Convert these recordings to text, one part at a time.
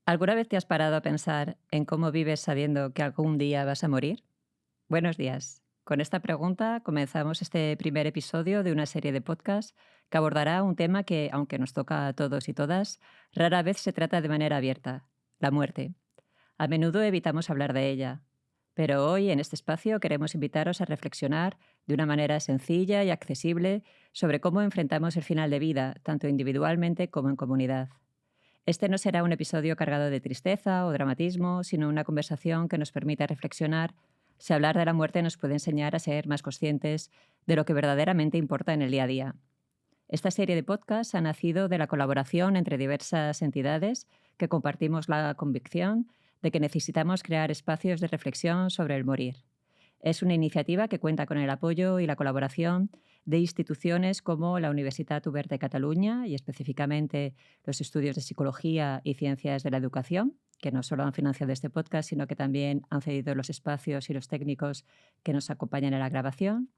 ¿Alguna vez te has parado a pensar en cómo vives sabiendo que algún día vas a morir? Buenos días. Con esta pregunta comenzamos este primer episodio de una serie de podcasts que abordará un tema que, aunque nos toca a todos y todas, rara vez se trata de manera abierta: la muerte. A menudo evitamos hablar de ella, pero hoy en este espacio queremos invitaros a reflexionar de una manera sencilla y accesible sobre cómo enfrentamos el final de vida, tanto individualmente como en comunidad. Este no será un episodio cargado de tristeza o dramatismo, sino una conversación que nos permita reflexionar si hablar de la muerte nos puede enseñar a ser más conscientes de lo que verdaderamente importa en el día a día. Esta serie de podcasts ha nacido de la colaboración entre diversas entidades que compartimos la convicción de que necesitamos crear espacios de reflexión sobre el morir. Es una iniciativa que cuenta con el apoyo y la colaboración de instituciones como la Universitat Oberta de Cataluña y específicamente los estudios de Psicología y Ciencias de la Educación, que no solo han financiado este podcast, sino que también han cedido los espacios y los técnicos que nos acompañan en la grabación.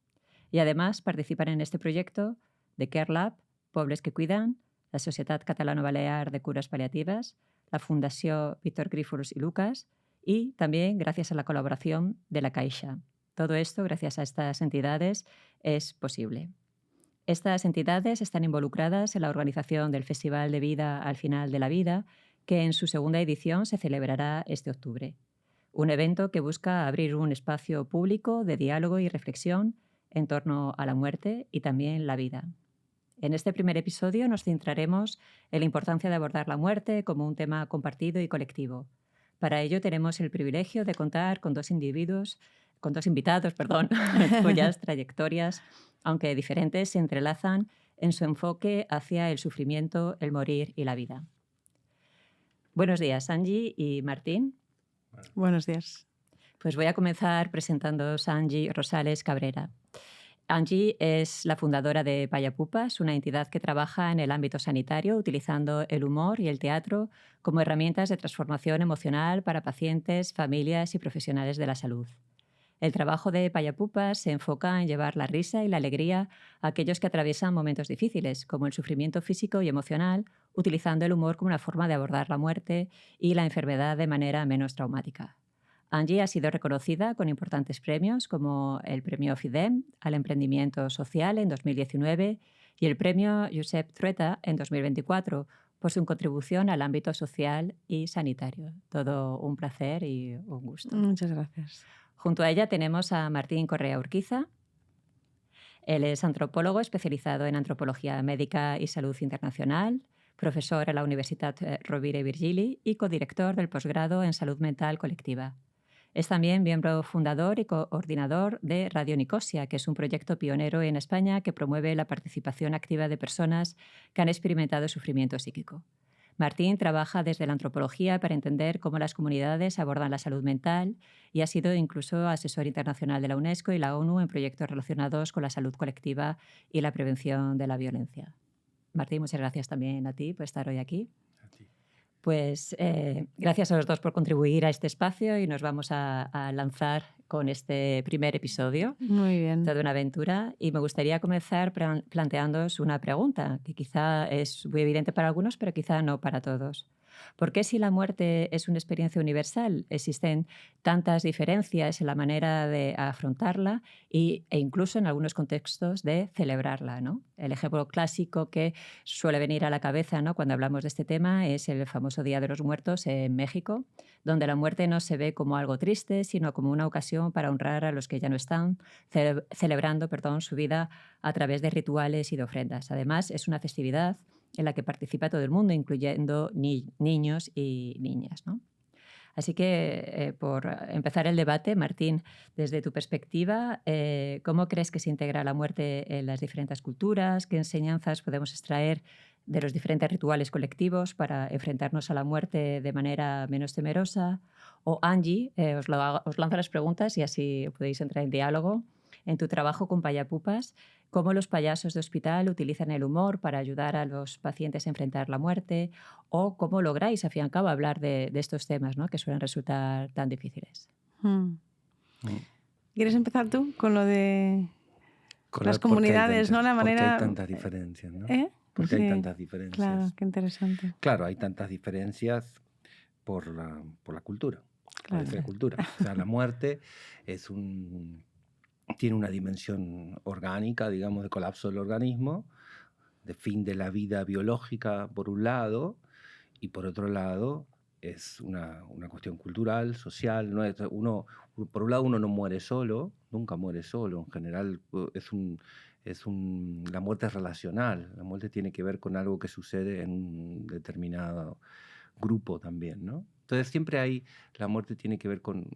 Y además participan en este proyecto de Care Lab, Pobles que Cuidan, la Societat Catalano-Balear de Cures Paliatives, la Fundació Víctor Grífols y Lucas y también gracias a la colaboración de la Caixa. Todo esto, gracias a estas entidades, es posible. Estas entidades están involucradas en la organización del Festival de Vida al Final de la Vida, que en su segunda edición se celebrará este octubre. Un evento que busca abrir un espacio público de diálogo y reflexión en torno a la muerte y también la vida. En este primer episodio nos centraremos en la importancia de abordar la muerte como un tema compartido y colectivo. Para ello tenemos el privilegio de contar con dos invitados, cuyas trayectorias, aunque diferentes, se entrelazan en su enfoque hacia el sufrimiento, el morir y la vida. Buenos días, Angie y Martín. Buenos días. Pues voy a comenzar presentándoos a Angie Rosales Cabrera. Angie es la fundadora de Payapupas, una entidad que trabaja en el ámbito sanitario utilizando el humor y el teatro como herramientas de transformación emocional para pacientes, familias y profesionales de la salud. El trabajo de Payapupas se enfoca en llevar la risa y la alegría a aquellos que atraviesan momentos difíciles, como el sufrimiento físico y emocional, utilizando el humor como una forma de abordar la muerte y la enfermedad de manera menos traumática. Angie ha sido reconocida con importantes premios como el Premio FIDEM al Emprendimiento Social en 2019 y el Premio Josep Trueta en 2024 por su contribución al ámbito social y sanitario. Todo un placer y un gusto. Muchas gracias. Junto a ella tenemos a Martín Correa Urquiza. Él es antropólogo especializado en antropología médica y salud internacional, profesor en la Universitat Rovira i Virgili y codirector del posgrado en salud mental colectiva. Es también miembro fundador y coordinador de Radio Nicosia, que es un proyecto pionero en España que promueve la participación activa de personas que han experimentado sufrimiento psíquico. Martín trabaja desde la antropología para entender cómo las comunidades abordan la salud mental y ha sido incluso asesor internacional de la UNESCO y la ONU en proyectos relacionados con la salud colectiva y la prevención de la violencia. Martín, muchas gracias también a ti por estar hoy aquí. Pues gracias a los dos por contribuir a este espacio y nos vamos a lanzar con este primer episodio. Muy bien. Toda una aventura. Y me gustaría comenzar planteándoos una pregunta que quizá es muy evidente para algunos, pero quizá no para todos. ¿Por qué, si la muerte es una experiencia universal, existen tantas diferencias en la manera de afrontarla e incluso en algunos contextos de celebrarla, ¿no? El ejemplo clásico que suele venir a la cabeza, ¿no?, cuando hablamos de este tema es el famoso Día de los Muertos en México, donde la muerte no se ve como algo triste, sino como una ocasión para honrar a los que ya no están, celebrando su vida a través de rituales y de ofrendas. Además, es una festividad en la que participa todo el mundo, incluyendo niños y niñas, ¿no? Así que, por empezar el debate, Martín, desde tu perspectiva, ¿cómo crees que se integra la muerte en las diferentes culturas? ¿Qué enseñanzas podemos extraer de los diferentes rituales colectivos para enfrentarnos a la muerte de manera menos temerosa? O Angie, os lanzo las preguntas y así podéis entrar en diálogo. En tu trabajo con Payapupas, cómo los payasos de hospital utilizan el humor para ayudar a los pacientes a enfrentar la muerte, o cómo lográis, al fin y al cabo, hablar de estos temas, ¿no?, que suelen resultar tan difíciles. Mm. Mm. ¿Quieres empezar tú con lo de Con las la- ¿por qué hay comunidades, tantas- no? La por qué manera... hay tantas diferencias, ¿no? ¿Eh? Porque hay Sí, tantas diferencias. claro, qué interesante. Claro, hay tantas diferencias por la cultura, por la Claro. diferente cultura. O sea, la muerte tiene una dimensión orgánica, digamos, de colapso del organismo, de fin de la vida biológica por un lado, y por otro lado es una cuestión cultural, social. No es, por un lado uno no muere solo, nunca muere solo. En general la muerte es relacional. La muerte tiene que ver con algo que sucede en un determinado grupo también, ¿no? Entonces siempre la muerte tiene que ver con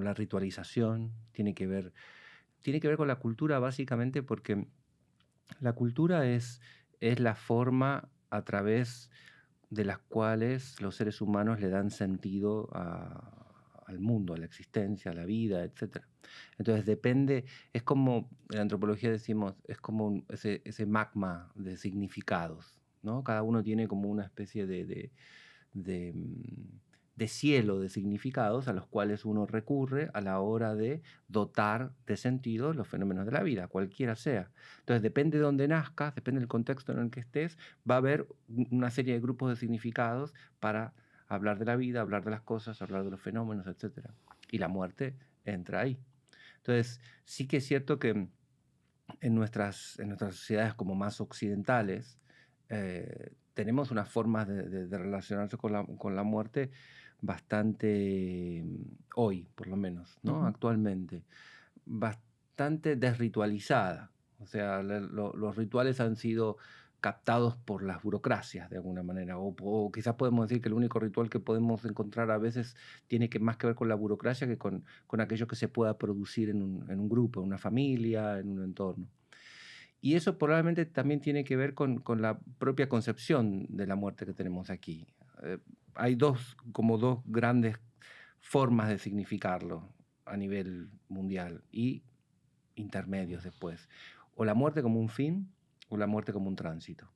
la ritualización, tiene que ver con la cultura básicamente porque la cultura es la forma a través de las cuales los seres humanos le dan sentido al mundo, a la existencia, a la vida, etc. Entonces depende, es como, en la antropología decimos, es como ese magma de significados, ¿no? Cada uno tiene como una especie de cielo de significados a los cuales uno recurre a la hora de dotar de sentido los fenómenos de la vida, cualquiera sea. Entonces, depende de dónde nazcas, depende del contexto en el que estés, va a haber una serie de grupos de significados para hablar de la vida, hablar de las cosas, hablar de los fenómenos, etc. Y la muerte entra ahí. Entonces, sí que es cierto que en nuestras sociedades como más occidentales, tenemos unas formas de relacionarse con la muerte bastante, hoy por lo menos, ¿no? Ujú. Actualmente, bastante desritualizada. O sea, los rituales han sido captados por las burocracias de alguna manera, o quizás podemos decir que el único ritual que podemos encontrar a veces tiene más que ver con la burocracia que con aquello que se pueda producir en un grupo, en una familia, en un entorno. Y eso probablemente también tiene que ver con la propia concepción de la muerte que tenemos aquí. Hay como dos grandes formas de significarlo a nivel mundial y intermedios después. O la muerte como un fin o la muerte como un tránsito.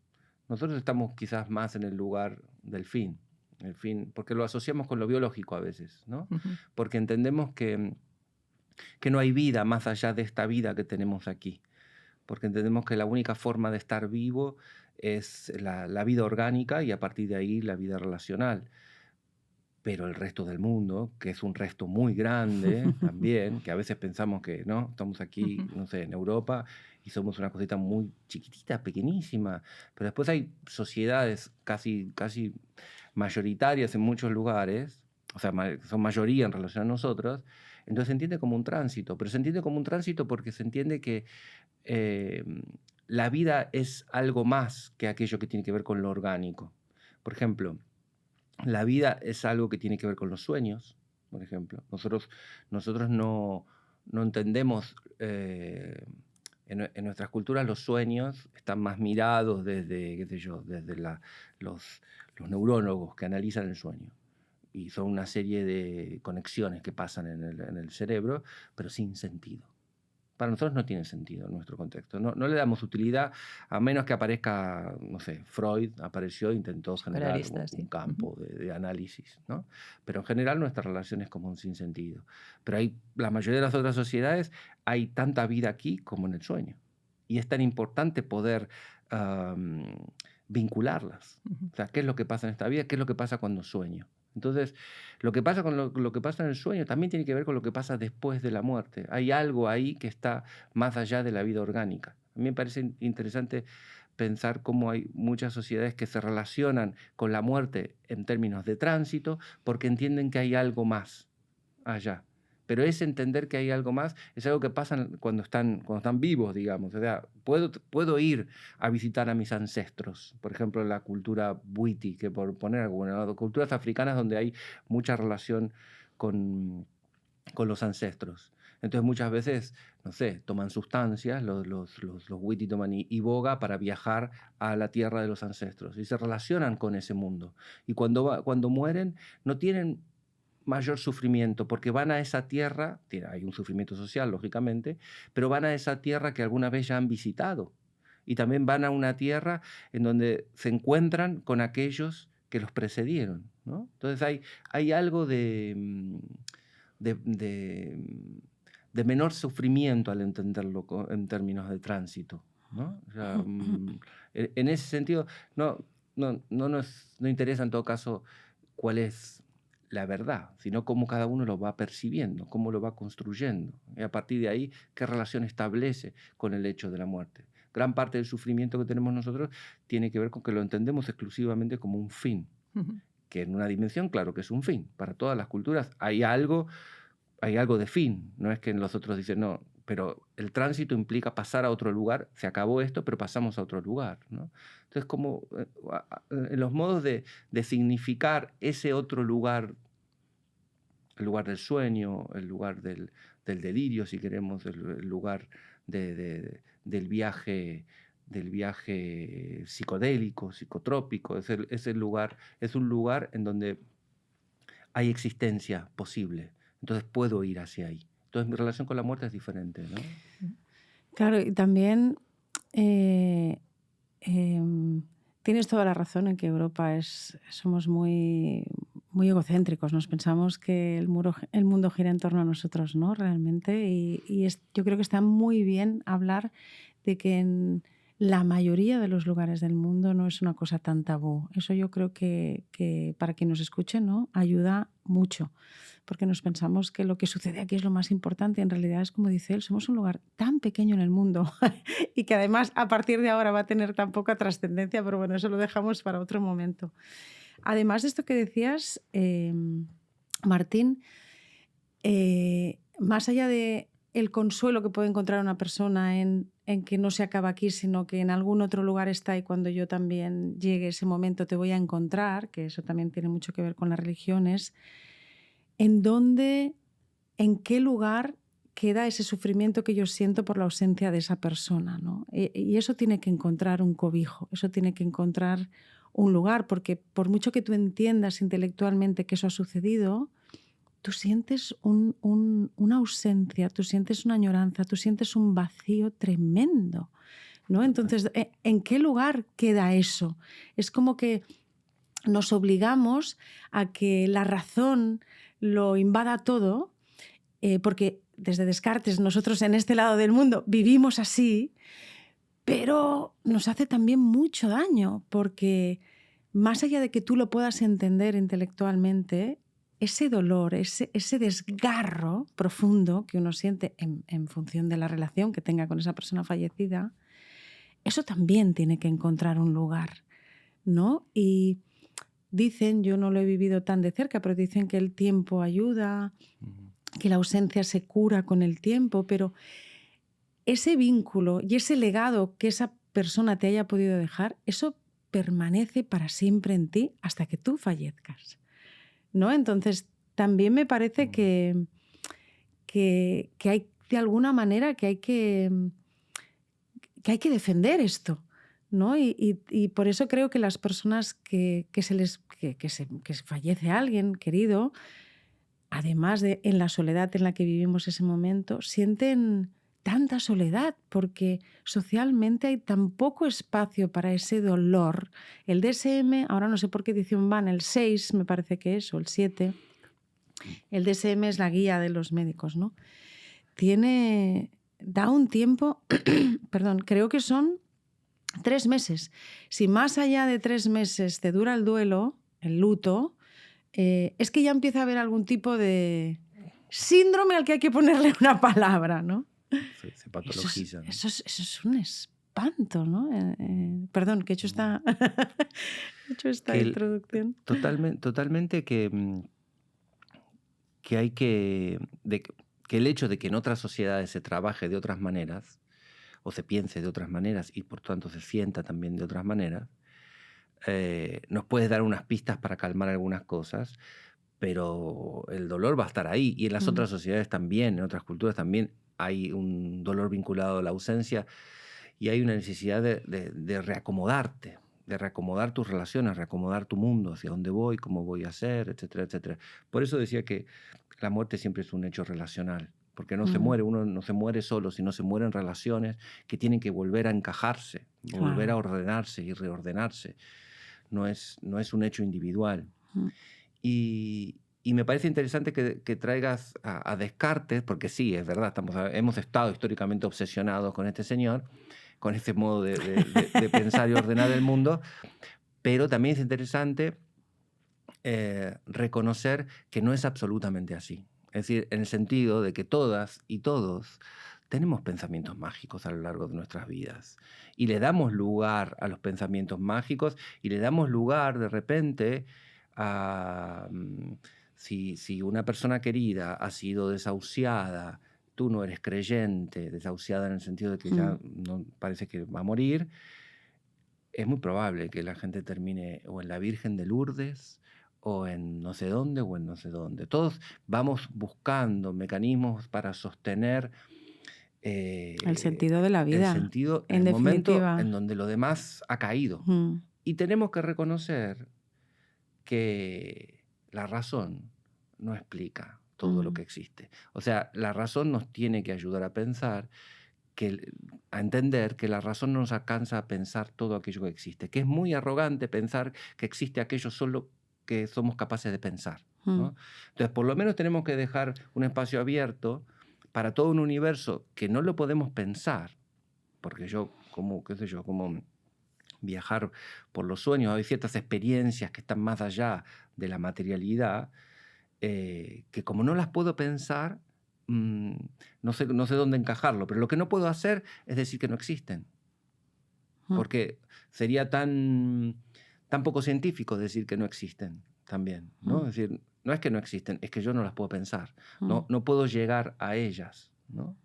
Nosotros estamos quizás más en el lugar del fin, porque lo asociamos con lo biológico a veces, ¿no? Ujú. Porque entendemos que no hay vida más allá de esta vida que tenemos aquí. Porque entendemos que la única forma de estar vivo es la vida orgánica y a partir de ahí la vida relacional. Pero el resto del mundo, que es un resto muy grande también, que a veces pensamos que no, estamos aquí, Ujú. no sé, en Europa y somos una cosita muy chiquitita, pequeñísima, pero después hay sociedades casi mayoritarias en muchos lugares, o sea, son mayoría en relación a nosotros, entonces se entiende como un tránsito, pero se entiende como un tránsito porque se entiende que la vida es algo más que aquello que tiene que ver con lo orgánico. Por ejemplo, la vida es algo que tiene que ver con los sueños, por ejemplo. Nosotros no entendemos, en nuestras culturas los sueños están más mirados desde, qué sé yo, desde los neurólogos que analizan el sueño. Y son una serie de conexiones que pasan en el cerebro, pero sin sentido. Para nosotros no tiene sentido en nuestro contexto. No le damos utilidad, a menos que aparezca, no sé, Freud apareció e intentó generar Psicoanalista, sí. un campo de análisis, ¿no? Pero en general nuestra relación es como un sinsentido. Pero la mayoría de las otras sociedades hay tanta vida aquí como en el sueño. Y es tan importante poder vincularlas. Ujú. O sea, ¿qué es lo que pasa en esta vida? ¿Qué es lo que pasa cuando sueño? Entonces, lo que pasa con lo que pasa en el sueño también tiene que ver con lo que pasa después de la muerte. Hay algo ahí que está más allá de la vida orgánica. A mí me parece interesante pensar cómo hay muchas sociedades que se relacionan con la muerte en términos de tránsito porque entienden que hay algo más allá. Pero ese entender que hay algo más es algo que pasa cuando están vivos, digamos. O sea, puedo ir a visitar a mis ancestros. Por ejemplo, la cultura Bwiti, que por poner alguna, culturas africanas donde hay mucha relación con los ancestros. Entonces muchas veces, no sé, toman sustancias, los Bwiti toman iboga para viajar a la tierra de los ancestros y se relacionan con ese mundo. Y cuando mueren no tienen mayor sufrimiento, porque van a esa tierra, hay un sufrimiento social, lógicamente, pero van a esa tierra que alguna vez ya han visitado. Y también van a una tierra en donde se encuentran con aquellos que los precedieron, ¿no? Entonces hay algo de menor sufrimiento al entenderlo en términos de tránsito, ¿no? O sea, en ese sentido, no nos interesa en todo caso cuál es la verdad, sino cómo cada uno lo va percibiendo, cómo lo va construyendo. Y a partir de ahí, qué relación establece con el hecho de la muerte. Gran parte del sufrimiento que tenemos nosotros tiene que ver con que lo entendemos exclusivamente como un fin, que en una dimensión, claro que es un fin. Para todas las culturas hay algo de fin, no es que los otros dicen no, pero el tránsito implica pasar a otro lugar, se acabó esto, pero pasamos a otro lugar, ¿no? Entonces, como en los modos de significar ese otro lugar, el lugar del sueño, el lugar del delirio, si queremos, el lugar del viaje psicodélico, psicotrópico, es un lugar en donde hay existencia posible. Entonces puedo ir hacia ahí. Entonces mi relación con la muerte es diferente, ¿no? Claro, y también tienes toda la razón en que Europa somos muy, muy egocéntricos. Nos pensamos que el mundo gira en torno a nosotros, ¿no? Realmente. Y yo creo que está muy bien hablar de que en la mayoría de los lugares del mundo no es una cosa tan tabú. Eso yo creo que para quien nos escuche, ¿no? Ayuda mucho, porque nos pensamos que lo que sucede aquí es lo más importante. En realidad es como dice él, somos un lugar tan pequeño en el mundo y que además a partir de ahora va a tener tan poca trascendencia, pero bueno, eso lo dejamos para otro momento. Además de esto que decías, Martín, más allá de el consuelo que puede encontrar una persona en que no se acaba aquí, sino que en algún otro lugar está y cuando yo también llegue ese momento te voy a encontrar, que eso también tiene mucho que ver con las religiones, en qué lugar queda ese sufrimiento que yo siento por la ausencia de esa persona, ¿no? Y eso tiene que encontrar un cobijo, eso tiene que encontrar un lugar, porque por mucho que tú entiendas intelectualmente que eso ha sucedido, tú sientes una ausencia, tú sientes una añoranza, tú sientes un vacío tremendo, ¿no? Entonces, ¿en qué lugar queda eso? Es como que nos obligamos a que la razón lo invada todo, porque desde Descartes nosotros en este lado del mundo vivimos así, pero nos hace también mucho daño, porque más allá de que tú lo puedas entender intelectualmente, ese dolor, ese desgarro profundo que uno siente en función de la relación que tenga con esa persona fallecida, eso también tiene que encontrar un lugar, ¿no? Y dicen, yo no lo he vivido tan de cerca, pero dicen que el tiempo ayuda, que la ausencia se cura con el tiempo, pero ese vínculo y ese legado que esa persona te haya podido dejar, eso permanece para siempre en ti hasta que tú fallezcas, ¿no? Entonces, también me parece que hay de alguna manera que hay que defender esto, ¿no? Y por eso creo que las personas que fallece alguien querido, además de en la soledad en la que vivimos ese momento, sienten tanta soledad porque socialmente hay tan poco espacio para ese dolor. El DSM, ahora no sé por qué edición van, el 6 me parece que es, o el 7, el DSM es la guía de los médicos, ¿no? Da un tiempo, perdón, creo que son 3 meses. Si más allá de 3 meses te dura el duelo, el luto, es que ya empieza a haber algún tipo de síndrome al que hay que ponerle una palabra, ¿no? Se patologiza. Eso es un espanto, ¿no? Perdón, que he hecho esta, introducción. Totalmente que hay que el hecho de que en otras sociedades se trabaje de otras maneras, o se piense de otras maneras y por tanto se sienta también de otras maneras, nos puede dar unas pistas para calmar algunas cosas, pero el dolor va a estar ahí. Y en las otras sociedades también, en otras culturas también hay un dolor vinculado a la ausencia y hay una necesidad de reacomodarte. de reacomodar tus relaciones, reacomodar tu mundo, hacia dónde voy, cómo voy a hacer, etcétera, etcétera. Por eso decía que la muerte siempre es un hecho relacional, porque no se muere, uno no se muere solo, sino se mueren relaciones que tienen que volver a encajarse, volver a ordenarse y reordenarse. No es un hecho individual. Y me parece interesante que traigas a Descartes, porque sí, es verdad, hemos estado históricamente obsesionados con este señor, con este modo de pensar y ordenar el mundo, pero también es interesante reconocer que no es absolutamente así. Es decir, en el sentido de que todas y todos tenemos pensamientos mágicos a lo largo de nuestras vidas y le damos lugar a los pensamientos mágicos y le damos lugar de repente a... Si una persona querida ha sido desahuciada, tú no eres creyente, desahuciada en el sentido de que ya no parece que va a morir, es muy probable que la gente termine o en la Virgen de Lourdes o en no sé dónde o en no sé dónde. Todos vamos buscando mecanismos para sostener el sentido de la vida, el sentido en el momento definitiva. en donde lo demás ha caído. Y tenemos que reconocer que la razón no explica todo lo que existe. O sea, la razón nos tiene que ayudar a pensar, a entender que la razón no nos alcanza a pensar todo aquello que existe, que es muy arrogante pensar que existe aquello solo que somos capaces de pensar, ¿no? Entonces, por lo menos tenemos que dejar un espacio abierto para todo un universo que no lo podemos pensar, porque como viajar por los sueños, hay ciertas experiencias que están más allá de la materialidad, que como no las puedo pensar, no sé dónde encajarlo, pero lo que no puedo hacer es decir que no existen, porque sería tan poco científico decir que no existen también, ¿no? Es decir, no es que no existen, es que yo no las puedo pensar, no puedo llegar a ellas, ¿no?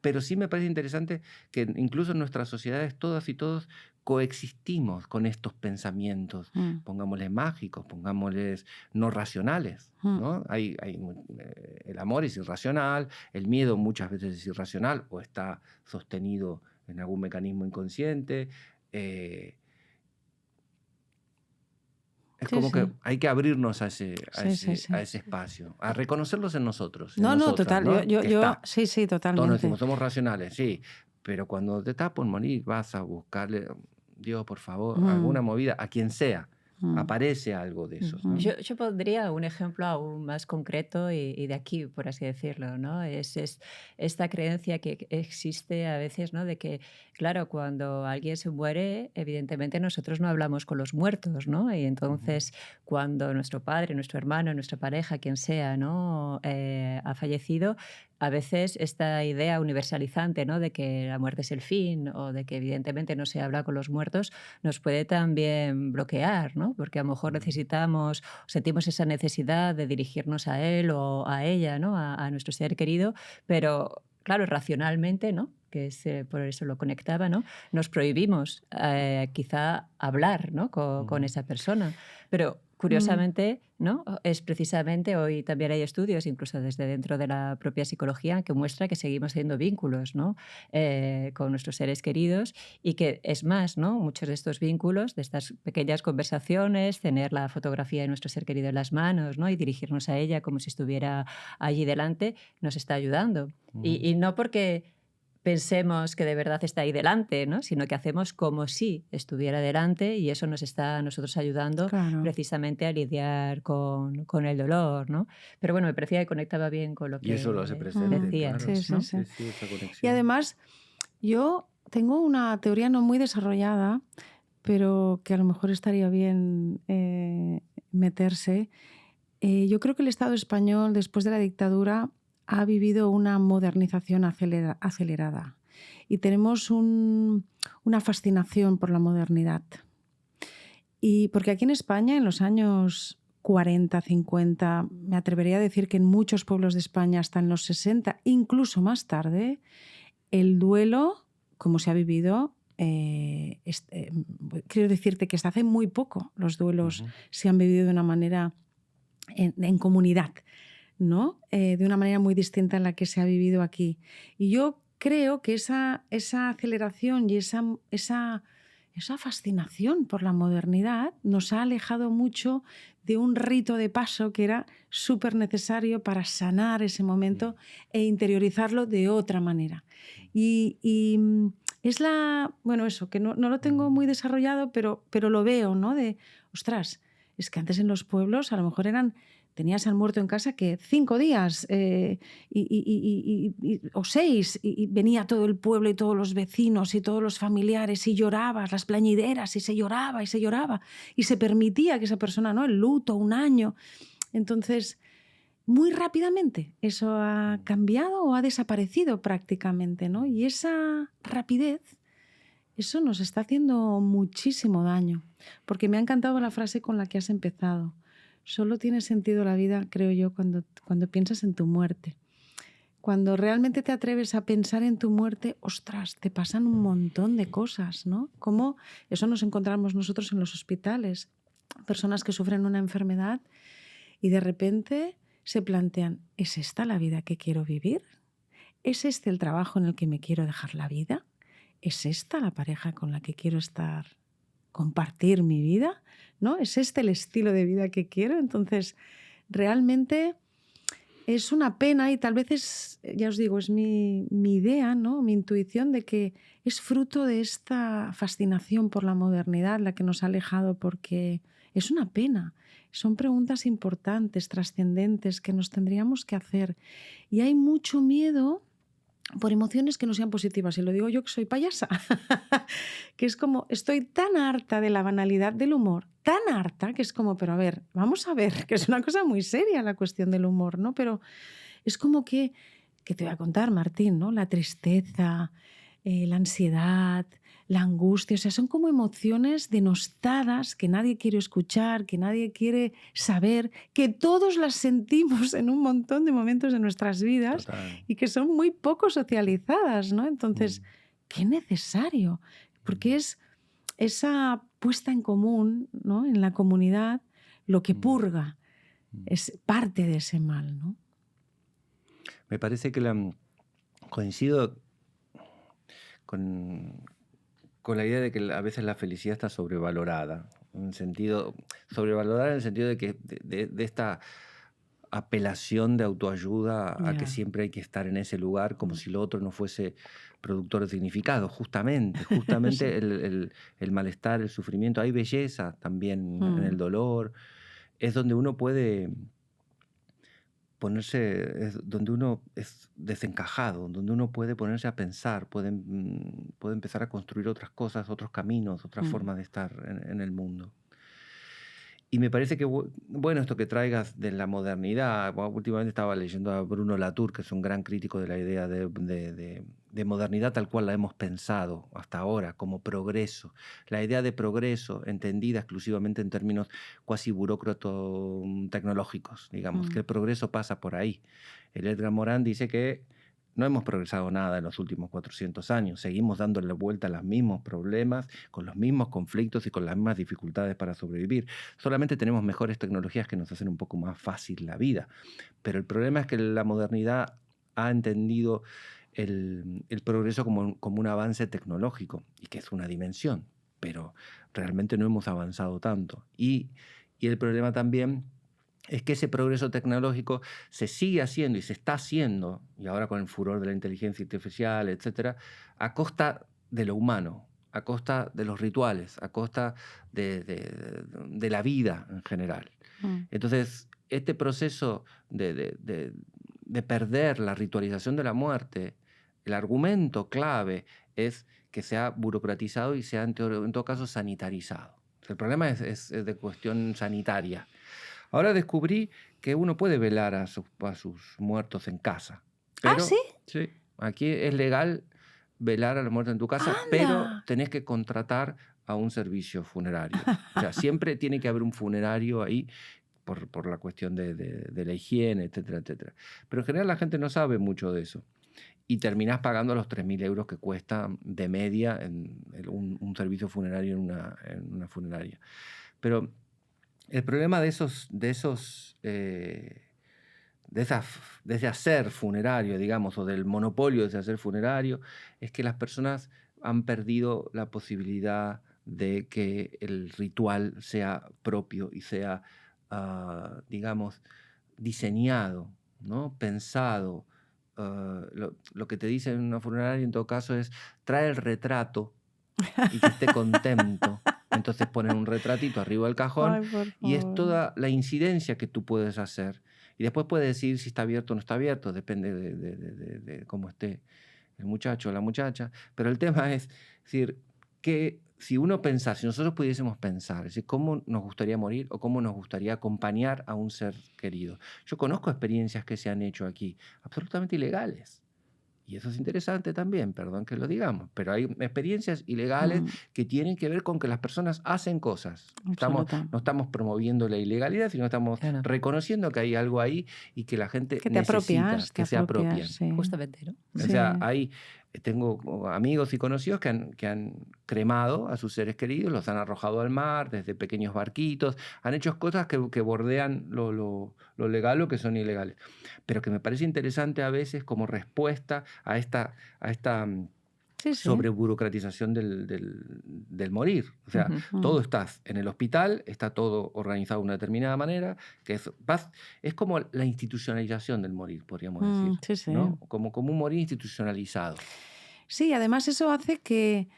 Pero sí me parece interesante que incluso en nuestras sociedades todas y todos coexistimos con estos pensamientos, pongámosles mágicos, pongámosles no racionales, ¿no? El amor es irracional, el miedo muchas veces es irracional o está sostenido en algún mecanismo inconsciente. Es como que hay que abrirnos a ese espacio, a reconocerlos en nosotros, en nosotras, total. ¿no? Sí, totalmente. Todos nos decimos, somos racionales, sí, pero cuando te estás por morir vas a buscarle, Dios, por favor, alguna movida, a quien sea. Aparece algo de eso, ¿no? Yo pondría un ejemplo aún más concreto y de aquí, por así decirlo, ¿no? Es esta creencia que existe a veces, ¿no? De que, claro, cuando alguien se muere, evidentemente nosotros no hablamos con los muertos, ¿no? Y entonces cuando nuestro padre, nuestro hermano, nuestra pareja, quien sea, ¿no? Ha fallecido, a veces esta idea universalizante, ¿no? De que la muerte es el fin o de que evidentemente no se habla con los muertos nos puede también bloquear, ¿no? Porque a lo mejor sentimos esa necesidad de dirigirnos a él o a ella, ¿no? A nuestro ser querido, pero claro, racionalmente, ¿no? Por eso lo conectaba, ¿no? Nos prohibimos quizá hablar, ¿no? con esa persona. Pero curiosamente, ¿no? Es precisamente, hoy también hay estudios, incluso desde dentro de la propia psicología, que muestra que seguimos teniendo vínculos, ¿no? Con nuestros seres queridos y que es más, ¿no? Muchos de estos vínculos, de estas pequeñas conversaciones, tener la fotografía de nuestro ser querido en las manos, ¿no? Y dirigirnos a ella como si estuviera allí delante, nos está ayudando. Y no porque pensemos que de verdad está ahí delante, ¿no? Sino que hacemos como si estuviera delante y eso nos está a nosotros ayudando precisamente a lidiar con el dolor, ¿no? Pero bueno, me parecía que conectaba bien con lo que y eso lo hace presente, decías, claro. ¿no? Sí, esa conexión. Y además, yo tengo una teoría no muy desarrollada, pero que a lo mejor estaría bien meterse. Yo creo que el Estado español, después de la dictadura, ha vivido una modernización acelerada y tenemos una fascinación por la modernidad. Y porque aquí en España, en los años 40, 50, me atrevería a decir que en muchos pueblos de España, hasta en los 60, incluso más tarde, el duelo, como se ha vivido, quiero decirte que hasta hace muy poco los duelos se han vivido de una manera en comunidad, ¿no? De una manera muy distinta a la que se ha vivido aquí. Y yo creo que esa aceleración y esa esa fascinación por la modernidad nos ha alejado mucho de un rito de paso que era súper necesario para sanar ese momento e interiorizarlo de otra manera. Es bueno, eso, que no lo tengo muy desarrollado, pero lo veo, ¿no? Ostras, es que antes en los pueblos a lo mejor tenías al muerto en casa que 5 días o 6, y venía todo el pueblo y todos los vecinos y todos los familiares y llorabas, las plañideras, y se lloraba y se permitía que esa persona, ¿no? El luto, un año. Entonces, muy rápidamente eso ha cambiado o ha desaparecido prácticamente, ¿no? Y esa rapidez, eso nos está haciendo muchísimo daño, porque me ha encantado la frase con la que has empezado. Solo tiene sentido la vida, creo yo, cuando piensas en tu muerte. Cuando realmente te atreves a pensar en tu muerte, ostras, te pasan un montón de cosas, ¿no? Como eso nos encontramos nosotros en los hospitales, personas que sufren una enfermedad y de repente se plantean, ¿es esta la vida que quiero vivir? ¿Es este el trabajo en el que me quiero dejar la vida? ¿Es esta la pareja con la que quiero compartir mi vida? ¿No? ¿Es este el estilo de vida que quiero? Entonces, realmente es una pena y tal vez ya os digo, es mi idea, ¿no? Mi intuición de que es fruto de esta fascinación por la modernidad la que nos ha alejado, porque es una pena. Son preguntas importantes, trascendentes, que nos tendríamos que hacer. Y hay mucho miedo por emociones que no sean positivas. Y lo digo yo, que soy payasa. Que es como, estoy tan harta de la banalidad del humor, tan harta, que es como, pero a ver, vamos a ver, que es una cosa muy seria la cuestión del humor, ¿no? Pero es como que te voy a contar, Martín, ¿no? La tristeza, la ansiedad, la angustia, o sea, son como emociones denostadas que nadie quiere escuchar, que nadie quiere saber, que todos las sentimos en un montón de momentos de nuestras vidas. Total. Y que son muy poco socializadas, ¿no? Entonces, qué necesario, porque es esa puesta en común, ¿no? En la comunidad, lo que purga, es parte de ese mal, ¿no? Me parece que coincido con la idea de que a veces la felicidad está sobrevalorada, sobrevalorada en el sentido de que de esta apelación de autoayuda a que Ya. siempre hay que estar en ese lugar como si lo otro no fuese productor de significado. Justamente Sí. el malestar, el sufrimiento, hay belleza también en el dolor, es donde uno puede donde uno es desencajado, donde uno puede ponerse a pensar, puede empezar a construir otras cosas, otros caminos, otras formas de estar en el mundo. Y me parece que bueno esto que traigas de la modernidad. Últimamente estaba leyendo a Bruno Latour, que es un gran crítico de la idea de modernidad tal cual la hemos pensado hasta ahora, como progreso. La idea de progreso entendida exclusivamente en términos cuasi burócratos tecnológicos, digamos, que el progreso pasa por ahí. El Edgar Morin dice que no hemos progresado nada en los últimos 400 años. Seguimos dándole vuelta a los mismos problemas, con los mismos conflictos y con las mismas dificultades para sobrevivir. Solamente tenemos mejores tecnologías que nos hacen un poco más fácil la vida. Pero el problema es que la modernidad ha entendido el progreso como un avance tecnológico, y que es una dimensión, pero realmente no hemos avanzado tanto. Y el problema también es que ese progreso tecnológico se sigue haciendo y se está haciendo, y ahora con el furor de la inteligencia artificial, etcétera, a costa de lo humano, a costa de los rituales, a costa de la vida en general. Entonces, este proceso de perder la ritualización de la muerte, el argumento clave es que se ha burocratizado y se ha, en todo caso, sanitarizado. El problema es de cuestión sanitaria. Ahora descubrí que uno puede velar a sus muertos en casa. ¿Ah, Pero, sí? sí, aquí es legal velar a los muertos en tu casa, pero ¡Anda! tenés que contratar a un servicio funerario. O sea, siempre tiene que haber un funerario ahí por la cuestión de la higiene, etcétera, etcétera. Pero en general la gente no sabe mucho de eso. Y terminás pagando los 3.000 euros que cuesta de media un servicio funerario en una funeraria. Pero el problema de ese hacer funerario, digamos, o del monopolio de ese hacer funerario, es que las personas han perdido la posibilidad de que el ritual sea propio y sea, digamos, diseñado, ¿no? Pensado. Lo que te dicen en una funeraria en todo caso es trae el retrato y que esté contento. Entonces ponen un retratito arriba del cajón Ay, por y es favor. toda la incidencia que tú puedes hacer. Y después puedes decir si está abierto o no está abierto, depende de cómo esté el muchacho o la muchacha. Pero el tema es decir, que si uno pensara, si nosotros pudiésemos pensar, es decir, cómo nos gustaría morir o cómo nos gustaría acompañar a un ser querido. Yo conozco experiencias que se han hecho aquí, absolutamente ilegales. Y eso es interesante también, perdón que lo digamos, pero hay experiencias ilegales que tienen que ver con que las personas hacen cosas. No Absoluta. estamos promoviendo la ilegalidad, sino estamos Claro. reconociendo que hay algo ahí y que la gente Que te necesita apropias, que se apropien. sí. Justamente, ¿no? O Sí. sea, tengo amigos y conocidos que han cremado a sus seres queridos, los han arrojado al mar desde pequeños barquitos, han hecho cosas que bordean lo legal o que son ilegales. Pero que me parece interesante a veces como respuesta a esta Sí, sí. sobreburocratización del morir. O sea, todo está en el hospital, está todo organizado de una determinada manera, que es como la institucionalización del morir, podríamos decir. Sí, sí. ¿No? Como un morir institucionalizado. Sí, además eso hace que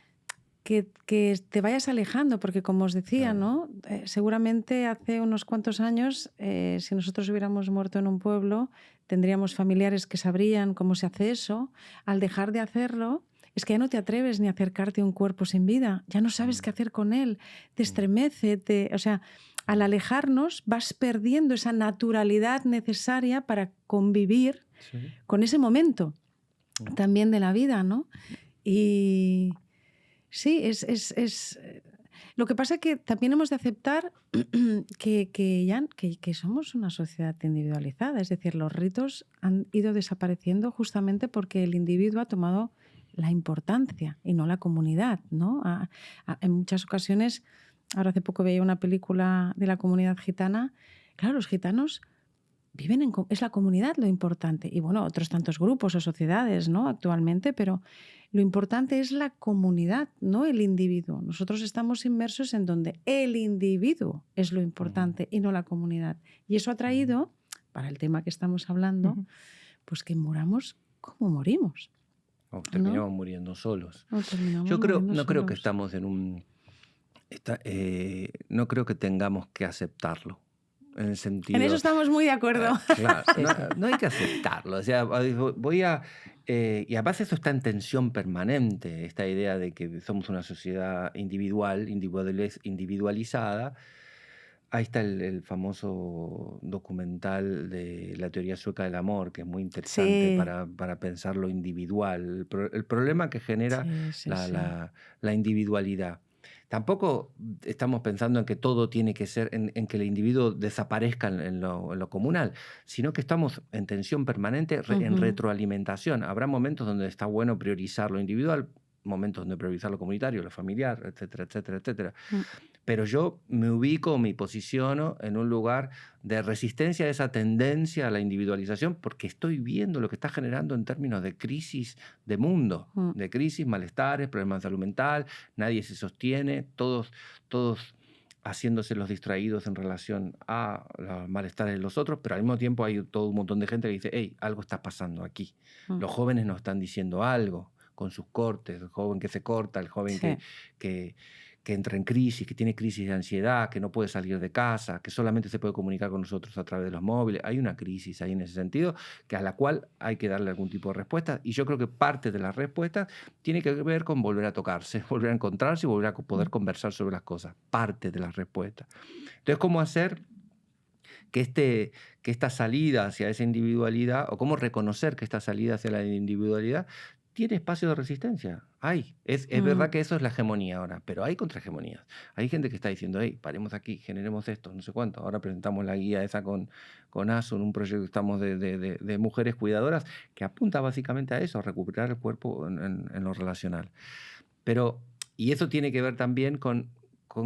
te vayas alejando, porque como os decía, ¿no? Seguramente hace unos cuantos años, si nosotros hubiéramos muerto en un pueblo, tendríamos familiares que sabrían cómo se hace eso. Al dejar de hacerlo, es que ya no te atreves ni a acercarte a un cuerpo sin vida, ya no sabes qué hacer con él, te estremece, o sea, al alejarnos vas perdiendo esa naturalidad necesaria para convivir con ese momento también de la vida, ¿no? Y sí, lo que pasa es que también hemos de aceptar que somos una sociedad individualizada, es decir, los ritos han ido desapareciendo justamente porque el individuo ha tomado la importancia y no la comunidad, ¿no? En muchas ocasiones, ahora hace poco veía una película de la comunidad gitana, claro, los gitanos viven es la comunidad lo importante, y bueno, otros tantos grupos o sociedades, ¿no? Actualmente, pero lo importante es la comunidad, no el individuo. Nosotros estamos inmersos en donde el individuo es lo importante y no la comunidad. Y eso ha traído, para el tema que estamos hablando, pues que muramos como morimos. O terminamos muriendo solos. Yo no creo que estamos en un... no creo que tengamos que aceptarlo. En el sentido... En eso estamos muy de acuerdo. Claro, no hay que aceptarlo. O sea, y además eso está en tensión permanente, esta idea de que somos una sociedad individualizada. Ahí está el famoso documental de la teoría sueca del amor, que es muy interesante para pensar lo individual, el problema que genera la individualidad. Tampoco estamos pensando en que todo tiene que ser, en que el individuo desaparezca en lo comunal, sino que estamos en tensión permanente, en retroalimentación. Habrá momentos donde está bueno priorizar lo individual, momentos donde priorizar lo comunitario, lo familiar, etcétera, etcétera, etcétera. Pero yo me ubico, me posiciono en un lugar de resistencia a esa tendencia a la individualización porque estoy viendo lo que está generando en términos de crisis de mundo, de crisis, malestares, problemas de salud mental, nadie se sostiene, todos haciéndose los distraídos en relación a los malestares de los otros, pero al mismo tiempo hay todo un montón de gente que dice, hey, algo está pasando aquí. Los jóvenes nos están diciendo algo con sus cortes, el joven que se corta, el joven que entra en crisis, que tiene crisis de ansiedad, que no puede salir de casa, que solamente se puede comunicar con nosotros a través de los móviles. Hay una crisis ahí en ese sentido, a la cual hay que darle algún tipo de respuesta. Y yo creo que parte de la respuesta tiene que ver con volver a tocarse, volver a encontrarse y volver a poder conversar sobre las cosas. Parte de la respuesta. Entonces, ¿cómo hacer que esta salida hacia esa individualidad, o cómo reconocer que esta salida hacia la individualidad tiene espacio de resistencia? Es verdad que eso es la hegemonía ahora, pero hay contrahegemonías. Hay gente que está diciendo, hey, paremos aquí, generemos esto, no sé cuánto. Ahora presentamos la guía esa con ASUN, un proyecto que estamos de mujeres cuidadoras, que apunta básicamente a eso, a recuperar el cuerpo en lo relacional. Y eso tiene que ver también con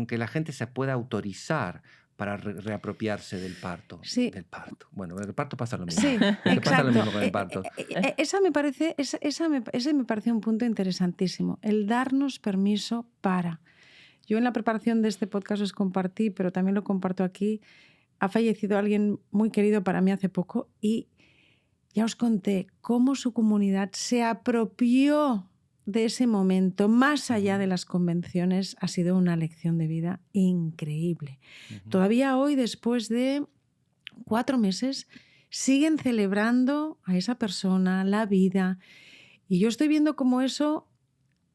que la gente se pueda autorizar para reapropiarse del parto. Sí. Del parto. Bueno, el parto pasa lo mismo. Sí, exacto. Pasa lo mismo con el parto. Ese me parece un punto interesantísimo, el darnos permiso para. Yo en la preparación de este podcast os compartí, pero también lo comparto aquí, ha fallecido alguien muy querido para mí hace poco y ya os conté cómo su comunidad se apropió de ese momento, más allá de las convenciones. Ha sido una lección de vida increíble. Todavía hoy, después de 4 meses, siguen celebrando a esa persona, la vida. Y yo estoy viendo cómo eso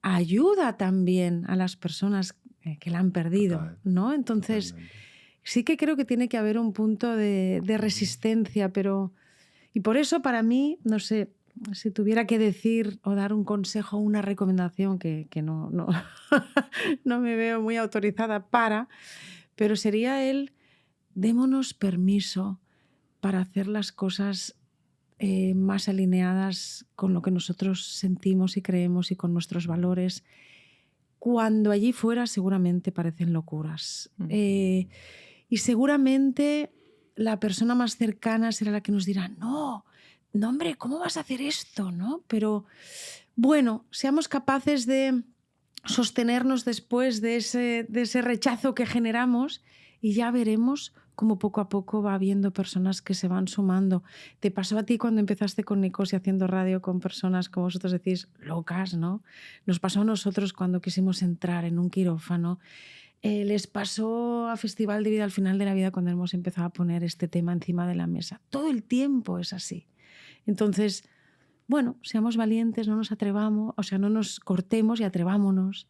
ayuda también a las personas que la han perdido, Total, ¿no? Entonces, totalmente. sí que creo que tiene que haber un punto de resistencia, pero... Y por eso, para mí, no sé, si tuviera que decir o dar un consejo o una recomendación, que no, no me veo muy autorizada para, pero sería démonos permiso para hacer las cosas más alineadas con lo que nosotros sentimos y creemos y con nuestros valores, cuando allí fuera seguramente parecen locuras. Y seguramente la persona más cercana será la que nos dirá, no, hombre, ¿cómo vas a hacer esto? ¿No? Pero bueno, seamos capaces de sostenernos después de ese rechazo que generamos y ya veremos cómo poco a poco va habiendo personas que se van sumando. Te pasó a ti cuando empezaste con Nicosia haciendo radio con personas, como vosotros decís, locas, ¿no? Nos pasó a nosotros cuando quisimos entrar en un quirófano. Les pasó a Festival de Vida al final de la vida cuando hemos empezado a poner este tema encima de la mesa. Todo el tiempo es así. Entonces, bueno, seamos valientes, no nos atrevamos, o sea, no nos cortemos y atrevámonos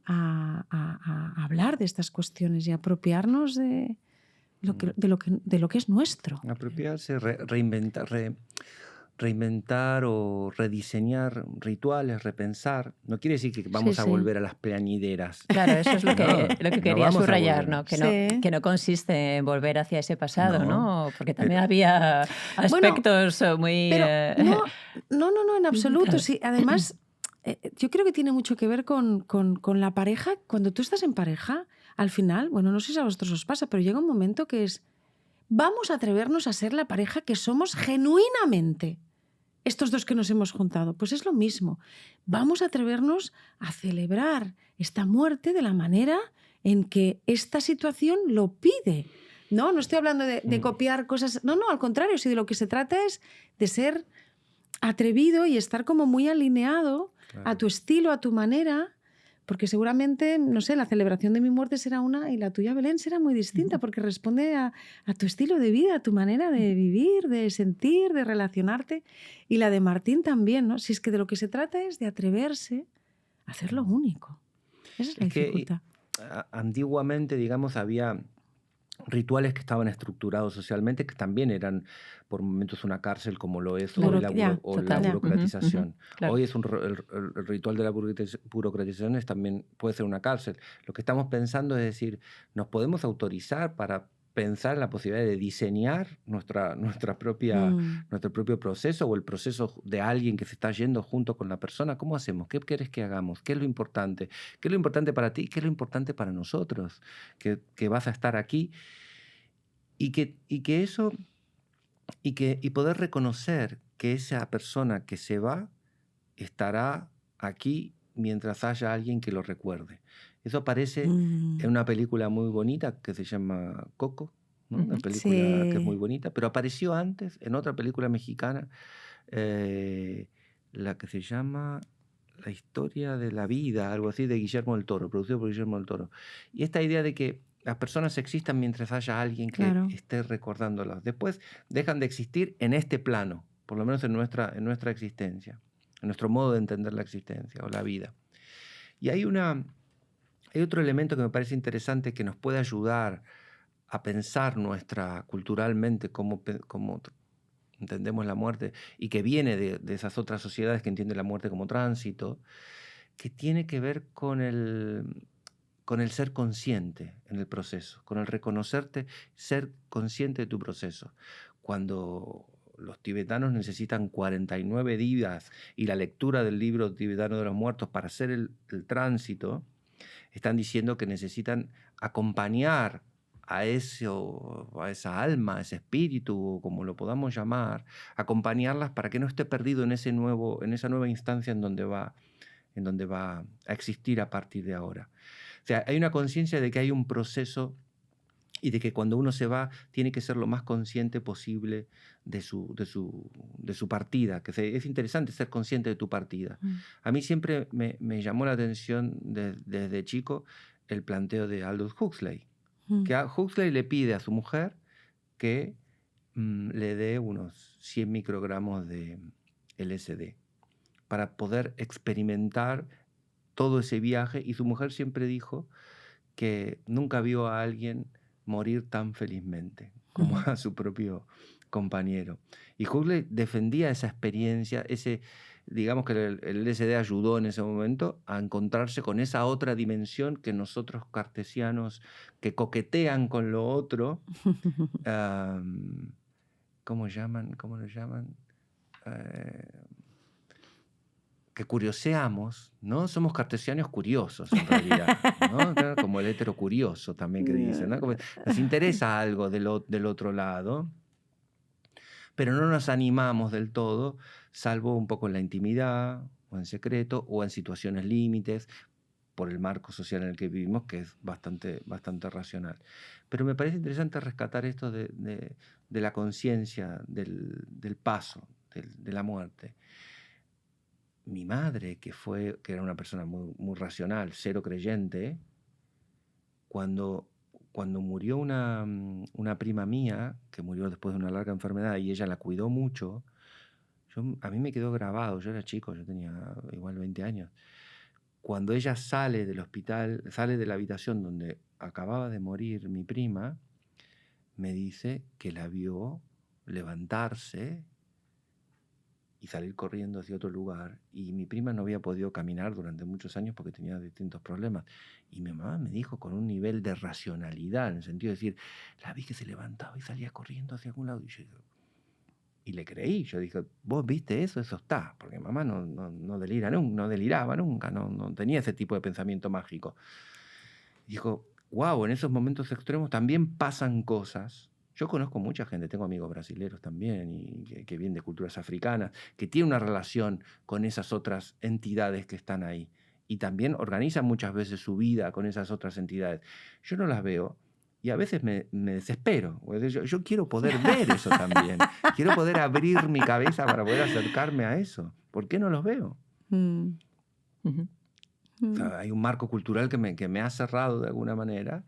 a hablar de estas cuestiones y a apropiarnos de lo que es nuestro. Apropiarse, reinventar o rediseñar rituales, repensar. No quiere decir que vamos a sí. volver a las plañideras. Claro, eso es lo que, No, lo que no quería vamos a subrayar, volver. ¿no? Que, Sí. que no consiste en volver hacia ese pasado, No, ¿no? Porque también había Bueno, aspectos muy... Pero no, en absoluto. Claro. Sí. Además, yo creo que tiene mucho que ver con la pareja. Cuando tú estás en pareja, al final, bueno, no sé si a vosotros os pasa, pero llega un momento que es, vamos a atrevernos a ser la pareja que somos genuinamente. Estos dos que nos hemos juntado, pues es lo mismo. Vamos a atrevernos a celebrar esta muerte de la manera en que esta situación lo pide. No estoy hablando de copiar cosas. No, al contrario. Si de lo que se trata es de ser atrevido y estar como muy alineado a tu estilo, a tu manera, porque seguramente, no sé, la celebración de mi muerte será una y la tuya, Belén, será muy distinta, porque responde a tu estilo de vida, a tu manera de vivir, de sentir, de relacionarte, y la de Martín también, ¿no? Si es que de lo que se trata es de atreverse a hacer lo único. Esa es la dificultad. Antiguamente, digamos, había rituales que estaban estructurados socialmente, que también eran por momentos una cárcel, como lo es hoy la burocratización. Claro. Hoy es el ritual de la burocratización también puede ser una cárcel. Lo que estamos pensando es decir, nos podemos autorizar para pensar en la posibilidad de diseñar nuestro propio proceso o el proceso de alguien que se está yendo junto con la persona. ¿Cómo hacemos? ¿Qué quieres que hagamos? ¿Qué es lo importante? ¿Qué es lo importante para ti? ¿Qué es lo importante para nosotros? Que vas a estar aquí y poder reconocer que esa persona que se va estará aquí mientras haya alguien que lo recuerde. Eso aparece en una película muy bonita que se llama Coco, ¿no? Una película que es muy bonita, pero apareció antes en otra película mexicana, la que se llama La historia de la vida, algo así, de Guillermo del Toro, producido por Guillermo del Toro. Y esta idea de que las personas existan mientras haya alguien que esté recordándolas. Después dejan de existir en este plano, por lo menos en nuestra existencia, en nuestro modo de entender la existencia o la vida. Y hay otro elemento que me parece interesante que nos puede ayudar a pensar culturalmente cómo entendemos la muerte y que viene de esas otras sociedades que entienden la muerte como tránsito, que tiene que ver con el ser consciente en el proceso, con el reconocerte, ser consciente de tu proceso. Cuando los tibetanos necesitan 49 días y la lectura del libro tibetano de los muertos para hacer el tránsito, están diciendo que necesitan acompañar a esa alma, a ese espíritu, como lo podamos llamar, acompañarlas para que no esté perdido en esa nueva instancia en donde va a existir a partir de ahora. O sea, hay una conciencia de que hay un proceso y de que cuando uno se va tiene que ser lo más consciente posible de su partida. Es interesante ser consciente de tu partida. A mí siempre me llamó la atención desde chico el planteo de Aldous Huxley. Que Huxley le pide a su mujer que le dé unos 100 microgramos de LSD para poder experimentar todo ese viaje, y su mujer siempre dijo que nunca vio a alguien morir tan felizmente como a su propio compañero. Y Huxley defendía esa experiencia, digamos que el LSD ayudó en ese momento a encontrarse con esa otra dimensión que nosotros cartesianos, que coquetean con lo otro, ¿cómo lo llaman? Que curioseamos, ¿no? Somos cartesianos curiosos, en realidad, ¿no? Claro, como el hétero curioso también que dicen, ¿no? Como nos interesa algo del otro lado, pero no nos animamos del todo, salvo un poco en la intimidad, o en secreto, o en situaciones límites, por el marco social en el que vivimos, que es bastante racional. Pero me parece interesante rescatar esto de la conciencia, del paso, de la muerte. Mi madre, que era una persona muy racional, cero creyente, cuando murió una prima mía, que murió después de una larga enfermedad y ella la cuidó mucho, a mí me quedó grabado. Yo era chico, yo tenía igual 20 años. Cuando ella sale del hospital, sale de la habitación donde acababa de morir mi prima, me dice que la vio levantarse y salir corriendo hacia otro lugar, y mi prima no había podido caminar durante muchos años porque tenía distintos problemas, y mi mamá me dijo con un nivel de racionalidad, en el sentido de decir, la vi que se levantaba y salía corriendo hacia algún lado, y le creí. Yo dije, ¿vos viste eso? Eso está, porque mamá no deliraba nunca, no tenía ese tipo de pensamiento mágico. Y dijo, wow, en esos momentos extremos también pasan cosas. Yo conozco mucha gente, tengo amigos brasileños también, y que vienen de culturas africanas, que tienen una relación con esas otras entidades que están ahí. Y también organizan muchas veces su vida con esas otras entidades. Yo no las veo y a veces me desespero. Yo quiero poder ver eso también. Quiero poder abrir mi cabeza para poder acercarme a eso. ¿Por qué no los veo? O sea, hay un marco cultural que me ha cerrado de alguna manera.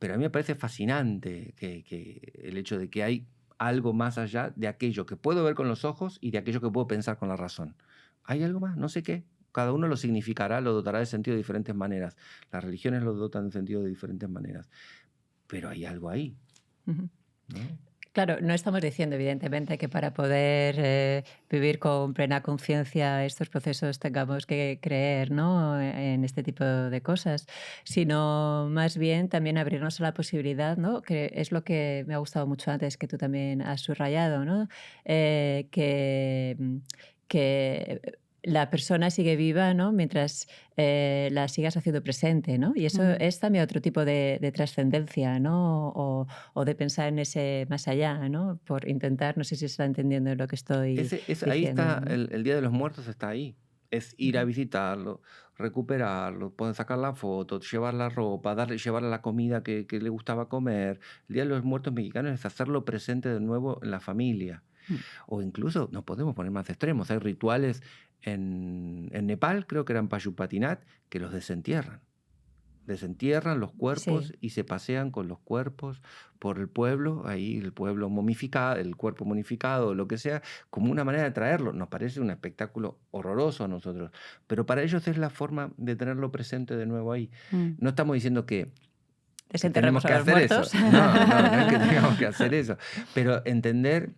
Pero a mí me parece fascinante que el hecho de que hay algo más allá de aquello que puedo ver con los ojos y de aquello que puedo pensar con la razón. Hay algo más, no sé qué. Cada uno lo significará, lo dotará de sentido de diferentes maneras. Las religiones lo dotan de sentido de diferentes maneras. Pero hay algo ahí, ¿no? Claro, no estamos diciendo, evidentemente, que para poder vivir con plena conciencia estos procesos tengamos que creer, ¿no?, en este tipo de cosas, sino más bien también abrirnos a la posibilidad, ¿no?, que es lo que me ha gustado mucho antes, que tú también has subrayado, ¿no?, que la persona sigue viva, ¿no?, mientras la sigas haciendo presente, ¿no? Y eso es también otro tipo de trascendencia, ¿no? O de pensar en ese más allá, ¿no? Por intentar, no sé si se está entendiendo lo que estoy diciendo. Ahí está, ¿no? el Día de los Muertos está ahí. Es ir a visitarlo, recuperarlo, poder sacar la foto, llevar la ropa, llevarle la comida que le gustaba comer. El Día de los Muertos mexicanos es hacerlo presente de nuevo en la familia. O incluso nos podemos poner más extremos. Hay rituales en Nepal, creo que eran Payupatinat, que los desentierran. Desentierran los cuerpos Sí. y se pasean con los cuerpos por el pueblo, ahí el pueblo momificado, el cuerpo momificado, lo que sea, como una manera de traerlo. Nos parece un espectáculo horroroso a nosotros, pero para ellos es la forma de tenerlo presente de nuevo ahí. No estamos diciendo que tenemos Desenterremos a que los hacer eso. muertos. No es que tengamos que hacer eso, pero entender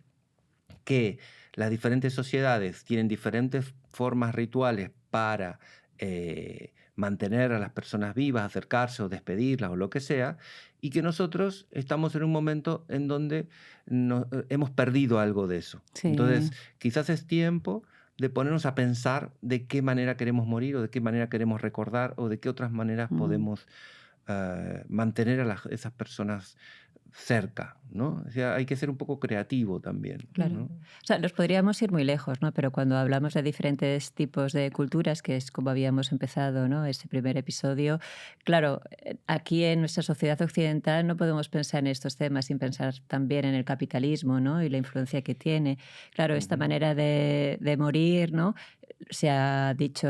que las diferentes sociedades tienen diferentes formas rituales para mantener a las personas vivas, acercarse o despedirlas o lo que sea, y que nosotros estamos en un momento en donde hemos perdido algo de eso. Sí. Entonces, quizás es tiempo de ponernos a pensar de qué manera queremos morir, o de qué manera queremos recordar, o de qué otras maneras podemos mantener a esas personas cerca, ¿no? O sea, hay que ser un poco creativo también, Claro. ¿no? O sea, nos podríamos ir muy lejos, ¿no? Pero cuando hablamos de diferentes tipos de culturas, que es como habíamos empezado, ¿no? Ese primer episodio, claro, aquí en nuestra sociedad occidental no podemos pensar en estos temas sin pensar también en el capitalismo, ¿no? Y la influencia que tiene. Claro, esta Ujú. manera de morir, ¿no? Se ha dicho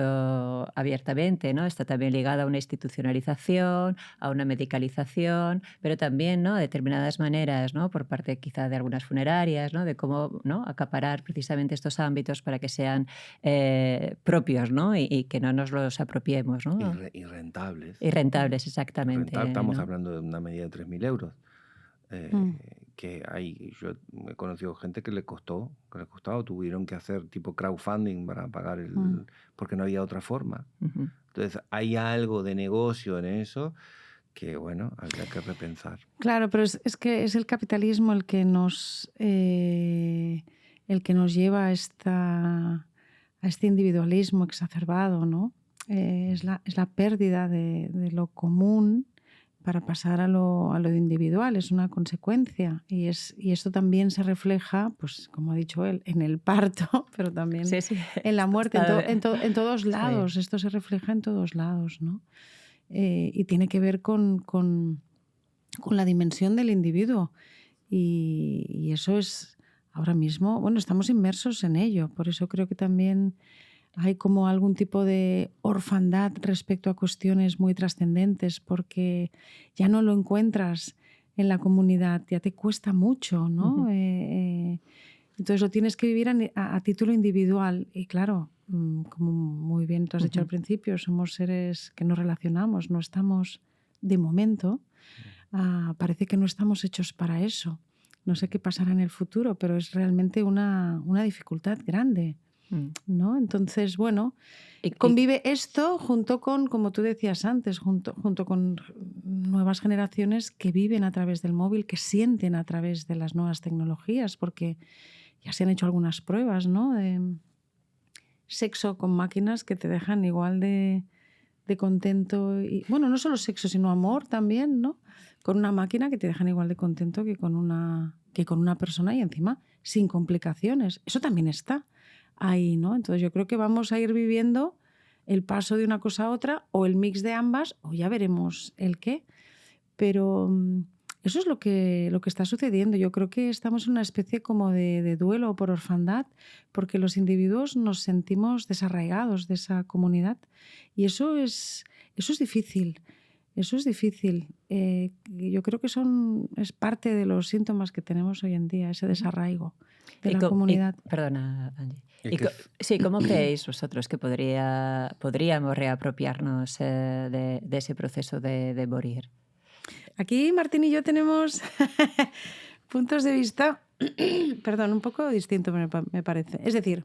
abiertamente, ¿no? Está también ligada a una institucionalización, a una medicalización, pero también, ¿no? A determinadas maneras, ¿no? Por parte quizá de algunas funerarias, ¿no? De cómo, ¿no? Acaparar precisamente estos ámbitos para que sean propios, ¿no? Y que no nos los apropiemos, ¿no? Y rentables. Y rentables, exactamente, Estamos ¿no? hablando de una medida de 3.000 euros. Mm. Que yo he conocido gente que le costó, tuvieron que hacer tipo crowdfunding para pagar porque no había otra forma. Ujú. Entonces hay algo de negocio en eso que, bueno, habría que repensar. Claro, pero es que es el capitalismo el que nos lleva a este individualismo exacerbado, ¿no? Es la pérdida de lo común para pasar a lo individual, es una consecuencia. Y esto también se refleja, pues como ha dicho él, en el parto, pero también Sí, sí. en la muerte, en todos Sí. lados. Esto se refleja en todos lados, ¿no? Y tiene que ver con la dimensión del individuo. Y eso es ahora mismo, bueno, estamos inmersos en ello. Por eso creo que también hay como algún tipo de orfandad respecto a cuestiones muy trascendentes, porque ya no lo encuentras en la comunidad, ya te cuesta mucho, ¿no? Ujú. Entonces lo tienes que vivir a título individual. Y claro, como muy bien tú has dicho al principio, somos seres que nos relacionamos, no estamos, de momento, parece que no estamos hechos para eso. No sé qué pasará en el futuro, pero es realmente una dificultad grande, ¿no? Entonces, bueno, convive esto junto con, como tú decías antes, junto con nuevas generaciones que viven a través del móvil, que sienten a través de las nuevas tecnologías, porque ya se han hecho algunas pruebas, ¿no? De sexo con máquinas que te dejan igual de contento. Y, bueno, no solo sexo, sino amor también, ¿no? Con una máquina que te dejan igual de contento que con una persona y encima sin complicaciones. Eso también está ahí, ¿no? Entonces yo creo que vamos a ir viviendo el paso de una cosa a otra o el mix de ambas o ya veremos el qué. Pero eso es lo que está sucediendo. Yo creo que estamos en una especie como de duelo por orfandad, porque los individuos nos sentimos desarraigados de esa comunidad. Y eso es difícil. Eso es difícil. Yo creo que es parte de los síntomas que tenemos hoy en día, ese desarraigo de la comunidad. Perdona, Angie. Es que ¿Cómo creéis vosotros que podríamos reapropiarnos de ese proceso de morir? Aquí Martín y yo tenemos puntos de vista, perdón, un poco distintos me parece. Es decir,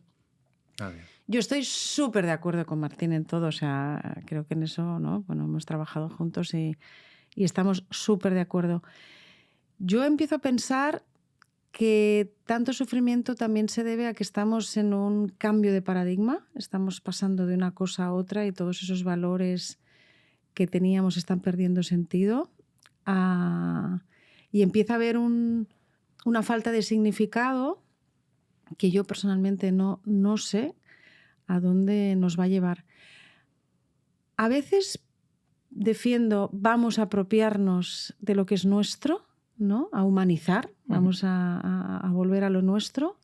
yo estoy súper de acuerdo con Martín en todo, o sea, creo que en eso, ¿no? Bueno, hemos trabajado juntos y estamos súper de acuerdo. Yo empiezo a pensar que tanto sufrimiento también se debe a que estamos en un cambio de paradigma, estamos pasando de una cosa a otra y todos esos valores que teníamos están perdiendo sentido. Y empieza a haber una falta de significado que yo personalmente no sé a dónde nos va a llevar. A veces defiendo, vamos a apropiarnos de lo que es nuestro, ¿no? A humanizar, vamos a volver a lo nuestro.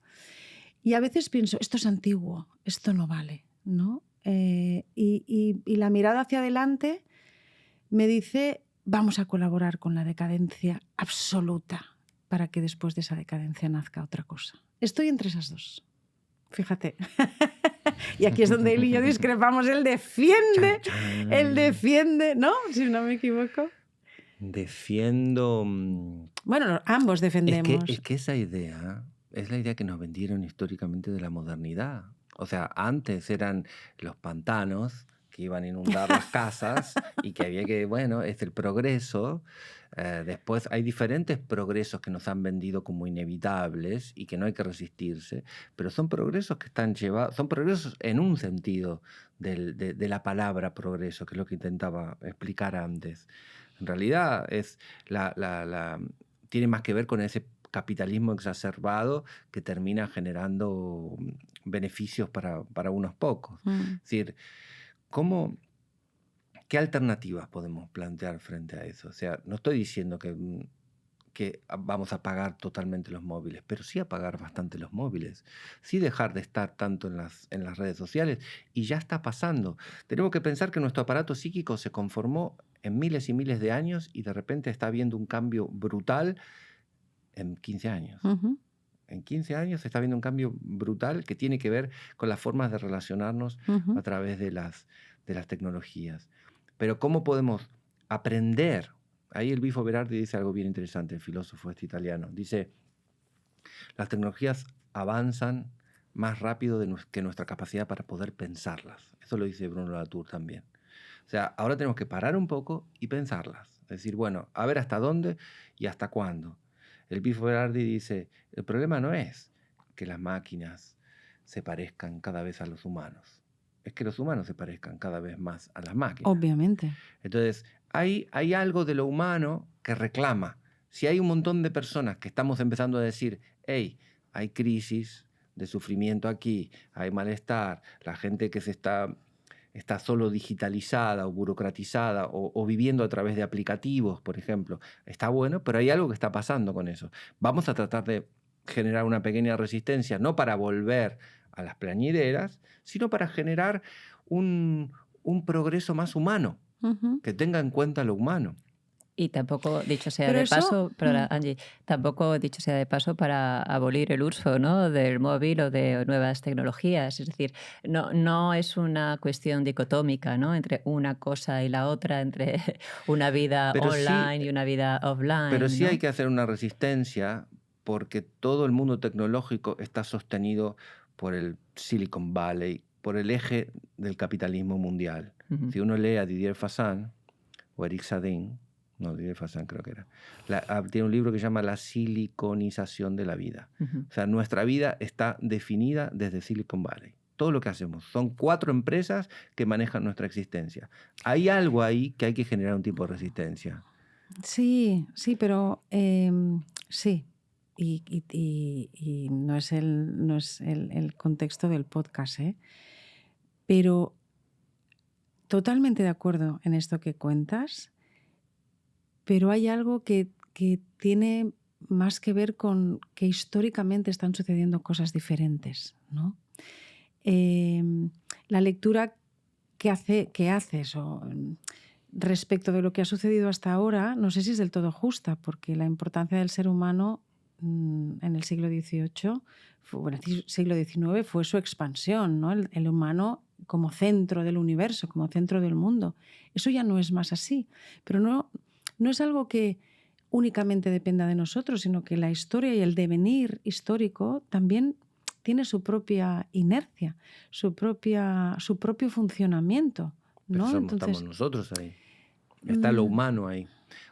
Y a veces pienso, esto es antiguo, esto no vale, ¿no? Y la mirada hacia adelante me dice, vamos a colaborar con la decadencia absoluta para que después de esa decadencia nazca otra cosa. Estoy entre esas dos. Fíjate. Y aquí es donde él y yo discrepamos. Él defiende, ¿no? Si no me equivoco. Defiendo... Bueno, ambos defendemos. Es que esa idea es la idea que nos vendieron históricamente de la modernidad. O sea, antes eran los pantanos que iban a inundar las casas y que había que, bueno, es el progreso. Después hay diferentes progresos que nos han vendido como inevitables y que no hay que resistirse, pero son progresos que están llevados, son progresos en un sentido de la palabra progreso, que es lo que intentaba explicar antes. En realidad es tiene más que ver con ese capitalismo exacerbado que termina generando beneficios para unos pocos. Es decir, ¿qué alternativas podemos plantear frente a eso? O sea, no estoy diciendo que vamos a apagar totalmente los móviles, pero sí apagar bastante los móviles, sí dejar de estar tanto en las redes sociales, y ya está pasando. Tenemos que pensar que nuestro aparato psíquico se conformó en miles y miles de años y de repente está habiendo un cambio brutal en 15 años. Ujú. En 15 años se está viendo un cambio brutal que tiene que ver con las formas de relacionarnos Ujú. a través de las tecnologías. Pero ¿cómo podemos aprender? Ahí el Bifo Berardi dice algo bien interesante, el filósofo italiano. Dice, las tecnologías avanzan más rápido que nuestra capacidad para poder pensarlas. Eso lo dice Bruno Latour también. O sea, ahora tenemos que parar un poco y pensarlas. Es decir, bueno, a ver hasta dónde y hasta cuándo. El Bifo Berardi dice, el problema no es que las máquinas se parezcan cada vez a los humanos. Es que los humanos se parezcan cada vez más a las máquinas. Obviamente. Entonces, hay algo de lo humano que reclama. Si hay un montón de personas que estamos empezando a decir, hey, hay crisis de sufrimiento aquí, hay malestar, la gente que está solo digitalizada o burocratizada o viviendo a través de aplicativos, por ejemplo, está bueno, pero hay algo que está pasando con eso. Vamos a tratar de generar una pequeña resistencia, no para volver a las plañideras, sino para generar un progreso más humano, Ujú. que tenga en cuenta lo humano. Y tampoco, dicho sea Pero de eso, paso, perdona, Angie, tampoco, dicho sea de paso, para abolir el uso, ¿no?, del móvil o de nuevas tecnologías. Es decir, no es una cuestión dicotómica, ¿no?, entre una cosa y la otra, entre una vida Pero sí, online y una vida pero offline, sí hay ¿no? que hacer una resistencia porque todo el mundo tecnológico está sostenido por el Silicon Valley, por el eje del capitalismo mundial. Ujú. Si uno lee a Didier Fassin o Eric Sadin, no, Didier Fassin creo que era, tiene un libro que se llama La siliconización de la vida. Ujú. O sea, nuestra vida está definida desde Silicon Valley. Todo lo que hacemos. Son 4 empresas que manejan nuestra existencia. Hay algo ahí que hay que generar un tipo de resistencia. sí, pero sí. Y no es el contexto del podcast, ¿eh? Pero totalmente de acuerdo en esto que cuentas, pero hay algo que tiene más que ver con que históricamente están sucediendo cosas diferentes, ¿no? La lectura que haces respecto de lo que ha sucedido hasta ahora, no sé si es del todo justa, porque la importancia del ser humano en el siglo XVIII, siglo XIX, fue su expansión, ¿no? El humano como centro del universo, como centro del mundo. Eso ya no es más así, pero no es algo que únicamente dependa de nosotros, sino que la historia y el devenir histórico también tiene su propia inercia, su propio funcionamiento, Pero ¿no? estamos nosotros ahí. Está lo humano ahí.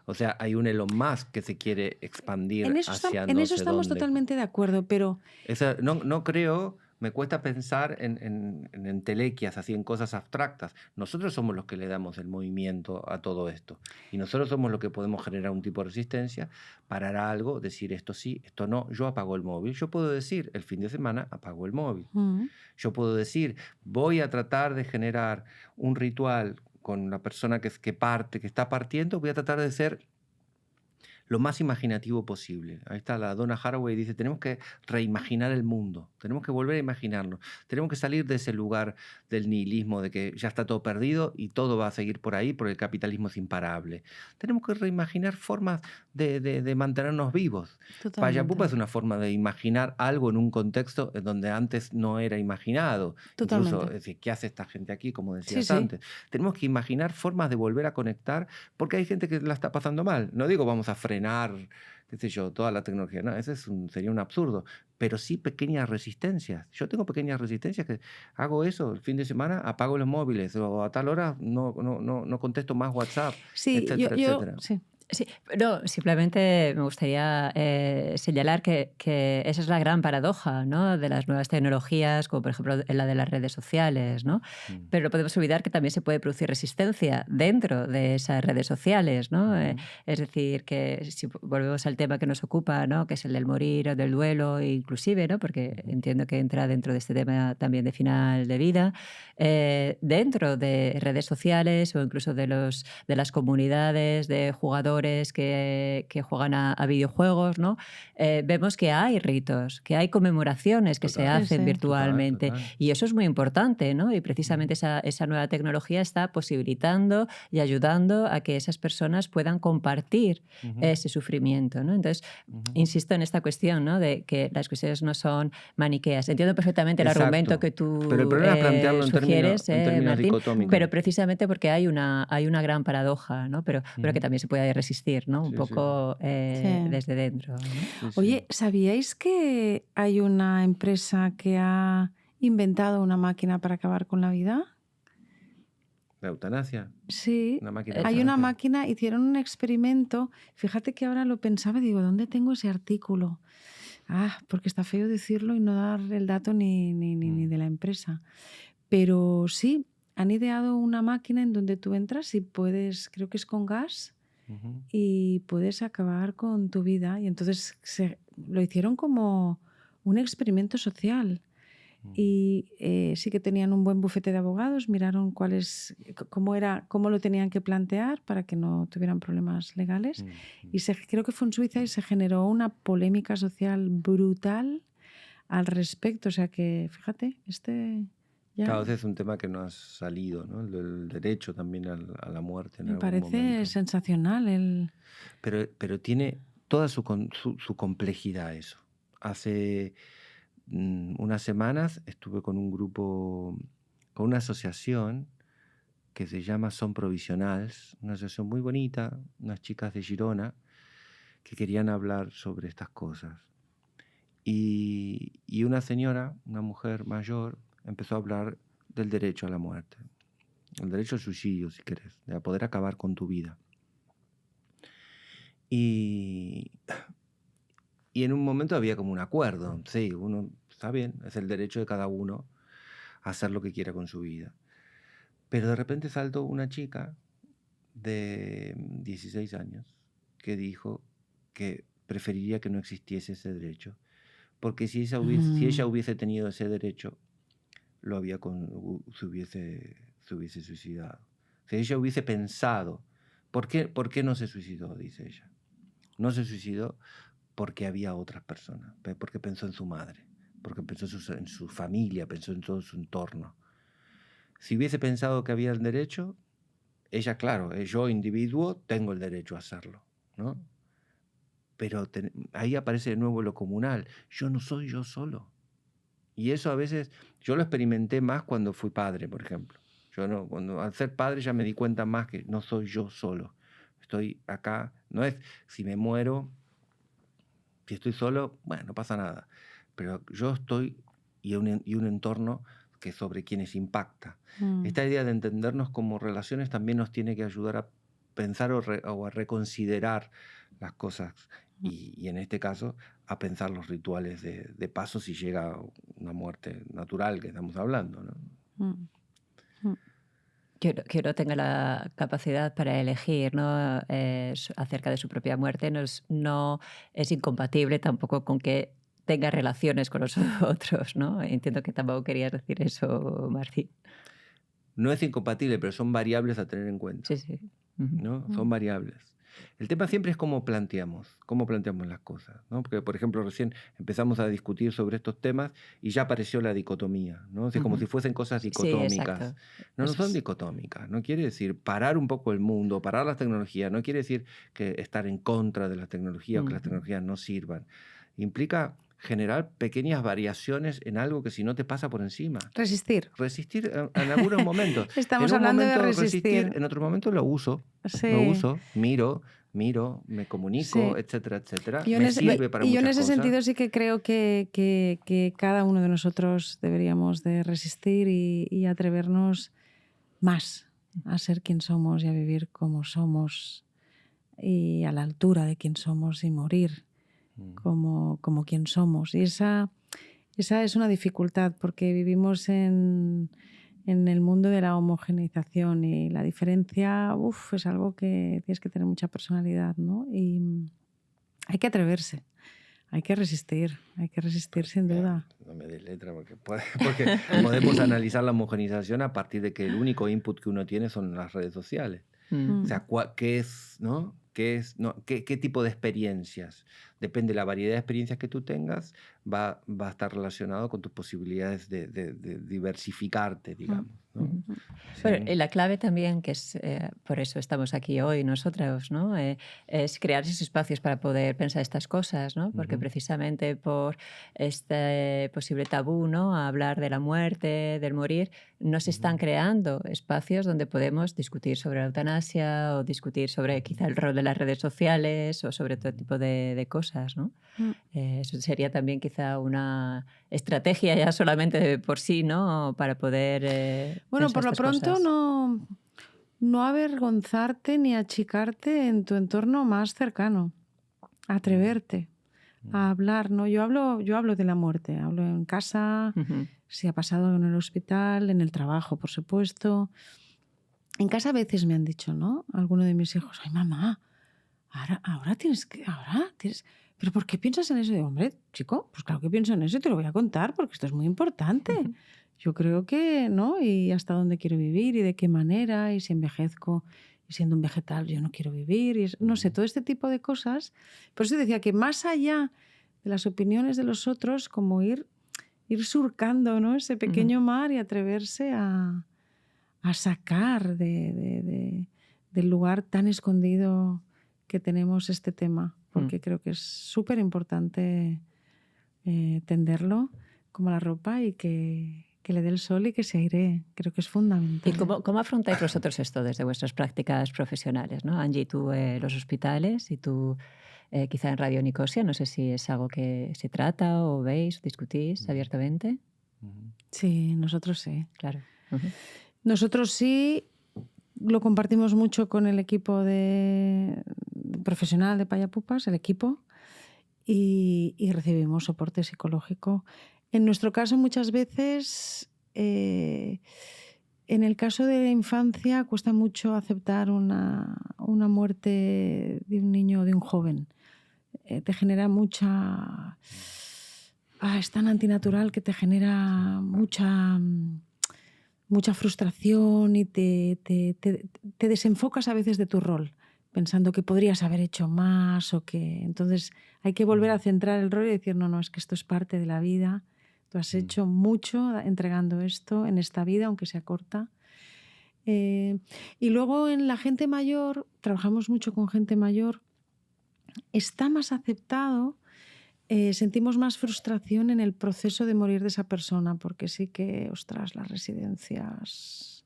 O sea, hay un Elon Musk que se quiere expandir hacia en no eso sé estamos dónde. totalmente de acuerdo, pero No creo, me cuesta pensar en entelequias, así en cosas abstractas. Nosotros somos los que le damos el movimiento a todo esto. Y nosotros somos los que podemos generar un tipo de resistencia, parar algo, decir esto sí, esto no. Yo apago el móvil. Yo puedo decir, el fin de semana apago el móvil. Yo puedo decir, voy a tratar de generar un ritual con la persona que está partiendo, voy a tratar de ser lo más imaginativo posible. Ahí está la Donna Haraway, dice, tenemos que reimaginar el mundo, tenemos que volver a imaginarlo, tenemos que salir de ese lugar del nihilismo, de que ya está todo perdido y todo va a seguir por ahí porque el capitalismo es imparable. Tenemos que reimaginar formas de mantenernos vivos. Payapupa es una forma de imaginar algo en un contexto en donde antes no era imaginado. Totalmente. Incluso, es decir, ¿qué hace esta gente aquí? Como decías Sí. antes. Tenemos que imaginar formas de volver a conectar porque hay gente que la está pasando mal. No digo vamos a frenar, qué sé yo, toda la tecnología. No, ese sería un absurdo. Pero sí pequeñas resistencias. Yo tengo pequeñas resistencias que hago eso. El fin de semana apago los móviles o a tal hora no contesto más WhatsApp, Sí, etcétera, etcétera. sí. Sí, no, simplemente me gustaría señalar que esa es la gran paradoja, ¿no?, de las nuevas tecnologías, como por ejemplo la de las redes sociales, ¿no? Mm, Pero no podemos olvidar que también se puede producir resistencia dentro de esas redes sociales, ¿no? ujú, Es decir, que si volvemos al tema que nos ocupa, ¿no?, que es el del morir o del duelo, inclusive, ¿no?, porque ujú, entiendo que entra dentro de este tema también de final de vida, dentro de redes sociales o incluso de las comunidades de jugadores que juegan a videojuegos, ¿no? Vemos que hay ritos, que hay conmemoraciones que se total, Sí, hacen sí. total, virtualmente total. y eso es muy importante, ¿no? Y precisamente Ujú, esa nueva tecnología está posibilitando y ayudando a que esas personas puedan compartir ujú, ese sufrimiento, ¿no? Entonces, ujú. insisto en esta cuestión, ¿no?, de que las cuestiones no son maniqueas. Entiendo perfectamente el argumento Exacto. que Pero el tú problema es plantearlo sugieres, en términos Martín, dicotómicos. pero precisamente porque hay una gran paradoja, ¿no? Pero que Ujú. también se puede resistir, ¿no?, un Sí, sí, sí. poco Sí. desde dentro, ¿no? Sí, sí. Oye, ¿sabíais que hay una empresa que ha inventado una máquina para acabar con la vida? La eutanasia, Sí, una máquina de El- hay una eutanasia. máquina, hicieron un experimento. Fíjate que ahora lo pensaba, digo, ¿dónde tengo ese artículo? Ah, porque está feo decirlo y no dar el dato ni Mm, de la empresa. Pero sí, han ideado una máquina en donde tú entras y puedes, creo que es con gas, ujú, y puedes acabar con tu vida. Y entonces lo hicieron como un experimento social. mm, Y sí que tenían un buen bufete de abogados, miraron cómo lo tenían que plantear para que no tuvieran problemas legales. mm, mm. Y creo que fue en Suiza y se generó una polémica social brutal al respecto. O sea que, fíjate, ya Claro, ese es un tema que no ha salido, ¿no? El derecho también a la muerte en me algún parece momento. sensacional. Pero tiene toda su complejidad eso. Hace unas semanas estuve con un grupo, con una asociación que se llama Son Provisionals, una asociación muy bonita, unas chicas de Girona que querían hablar sobre estas cosas. Y una señora, una mujer mayor, empezó a hablar del derecho a la muerte, el derecho al suicidio, si querés, de poder acabar con tu vida. Y, y en un momento había como un acuerdo, sí, uno está bien, es el derecho de cada uno a hacer lo que quiera con su vida. Pero de repente saltó una chica de 16 años que dijo que preferiría que no existiese ese derecho, porque si ella hubiese tenido ese derecho, se hubiese suicidado. Si ella hubiese pensado, ¿por qué no se suicidó? Dice ella. No se suicidó porque había otras personas, porque pensó en su madre, porque pensó en su familia, pensó en todo su entorno. Si hubiese pensado que había el derecho, ella, claro, yo individuo tengo el derecho a hacerlo, ¿no? Pero ahí aparece de nuevo lo comunal. Yo no soy yo solo. Y eso a veces, yo lo experimenté más cuando fui padre, por ejemplo. Yo no, al ser padre ya me di cuenta más que no soy yo solo. Estoy acá, no es si me muero, si estoy solo, bueno, no pasa nada. Pero yo estoy y un entorno que sobre quienes impacta. Mm. Esta idea de entendernos como relaciones también nos tiene que ayudar a pensar o a reconsiderar las cosas y en este caso a pensar los rituales de paso si llega una muerte natural que estamos hablando, ¿no? Mm, mm. Que uno tenga la capacidad para elegir, ¿no?, acerca de su propia muerte no es incompatible tampoco con que tenga relaciones con los otros, ¿no? Entiendo que tampoco querías decir eso, Marci. No es incompatible, pero son variables a tener en cuenta, Sí, sí. Ujú. ¿no? Son Mm. variables. El tema siempre es cómo planteamos las cosas, ¿no? Porque, por ejemplo, recién empezamos a discutir sobre estos temas y ya apareció la dicotomía, ¿no? Es como Ujú. si fuesen cosas Sí, dicotómicas. exacto. No, no Eso son es. dicotómicas. No quiere decir parar un poco el mundo, parar las tecnologías. No quiere decir que estar en contra de las tecnologías o que las Ujú. tecnologías no sirvan. Implica generar pequeñas variaciones en algo que si no te pasa por encima. Resistir. Resistir en algunos momentos. En Estamos un hablando de momento resistir, resistir. en otro momento lo Sí, uso, miro, me comunico, sí. etcétera, etcétera. Yo en Me ese, sirve para y yo en muchas ese cosas. sentido sí que creo que cada uno de nosotros deberíamos de resistir y atrevernos más a ser quien somos y a vivir como somos. y a la altura de quién somos y morir como quien somos. Y esa es una dificultad porque vivimos en el mundo de la homogeneización y la diferencia es algo que tienes que tener mucha personalidad, ¿no? Y hay que atreverse. Hay que resistir sin duda. No me des letra porque podemos analizar la homogenización a partir de que el único input que uno tiene son las redes sociales. O sea, ¿qué es, no? ¿Qué tipo de experiencias? Depende de la variedad de experiencias que tú tengas, va a estar relacionado con tus posibilidades de diversificarte, digamos, ¿no? Bueno, y la clave también, que es por eso estamos aquí hoy nosotros, ¿no? Es crear esos espacios para poder pensar estas cosas, ¿no? Porque precisamente por este posible tabú, ¿no? A hablar de la muerte, del morir, no se están creando espacios donde podemos discutir sobre la eutanasia o discutir sobre quizá el rol de las redes sociales o sobre todo tipo de cosas, ¿no? Eso sería también quizá una estrategia ya solamente de por sí, ¿no? Para poder bueno, pensar por lo estas pronto cosas. no avergonzarte ni achicarte en tu entorno más cercano. Atreverte a hablar, ¿no? Yo hablo de la muerte, hablo en casa, si ha pasado en el hospital, en el trabajo, por supuesto. En casa a veces me han dicho, ¿no? Alguno de mis hijos, ay, mamá, ahora tienes... ¿Pero por qué piensas en eso? Y digo, hombre, chico, pues claro que pienso en eso y te lo voy a contar porque esto es muy importante. Yo creo que, ¿no? Y hasta dónde quiero vivir y de qué manera, y si envejezco y siendo un vegetal yo no quiero vivir, y no sé, todo este tipo de cosas. Por eso decía que más allá de las opiniones de los otros, como ir surcando, ¿no? Ese pequeño mar y atreverse a sacar del lugar tan escondido que tenemos este tema, porque creo que es súper importante tenderlo como la ropa y que le dé el sol y que se airee. Creo que es fundamental. ¿Y cómo afrontáis vosotros esto desde vuestras prácticas profesionales, ¿no? Angie, tú los hospitales y tú quizá en Radio Nicosia, no sé si es algo que se trata o veis, discutís abiertamente. Sí, nosotros sí. Claro. Nosotros sí lo compartimos mucho con el equipo profesional de Payapupas, el equipo, y recibimos soporte psicológico. En nuestro caso, muchas veces, en el caso de la infancia, cuesta mucho aceptar una muerte de un niño o de un joven. Te genera mucha... es tan antinatural que te genera mucha frustración y te desenfocas a veces de tu rol, pensando que podrías haber hecho más o que... Entonces hay que volver a centrar el rol y decir, no, es que esto es parte de la vida, tú has hecho mucho entregando esto en esta vida, aunque sea corta. Y luego en la gente mayor, trabajamos mucho con gente mayor, está más aceptado. Sentimos más frustración en el proceso de morir de esa persona, porque sí que, ostras, las residencias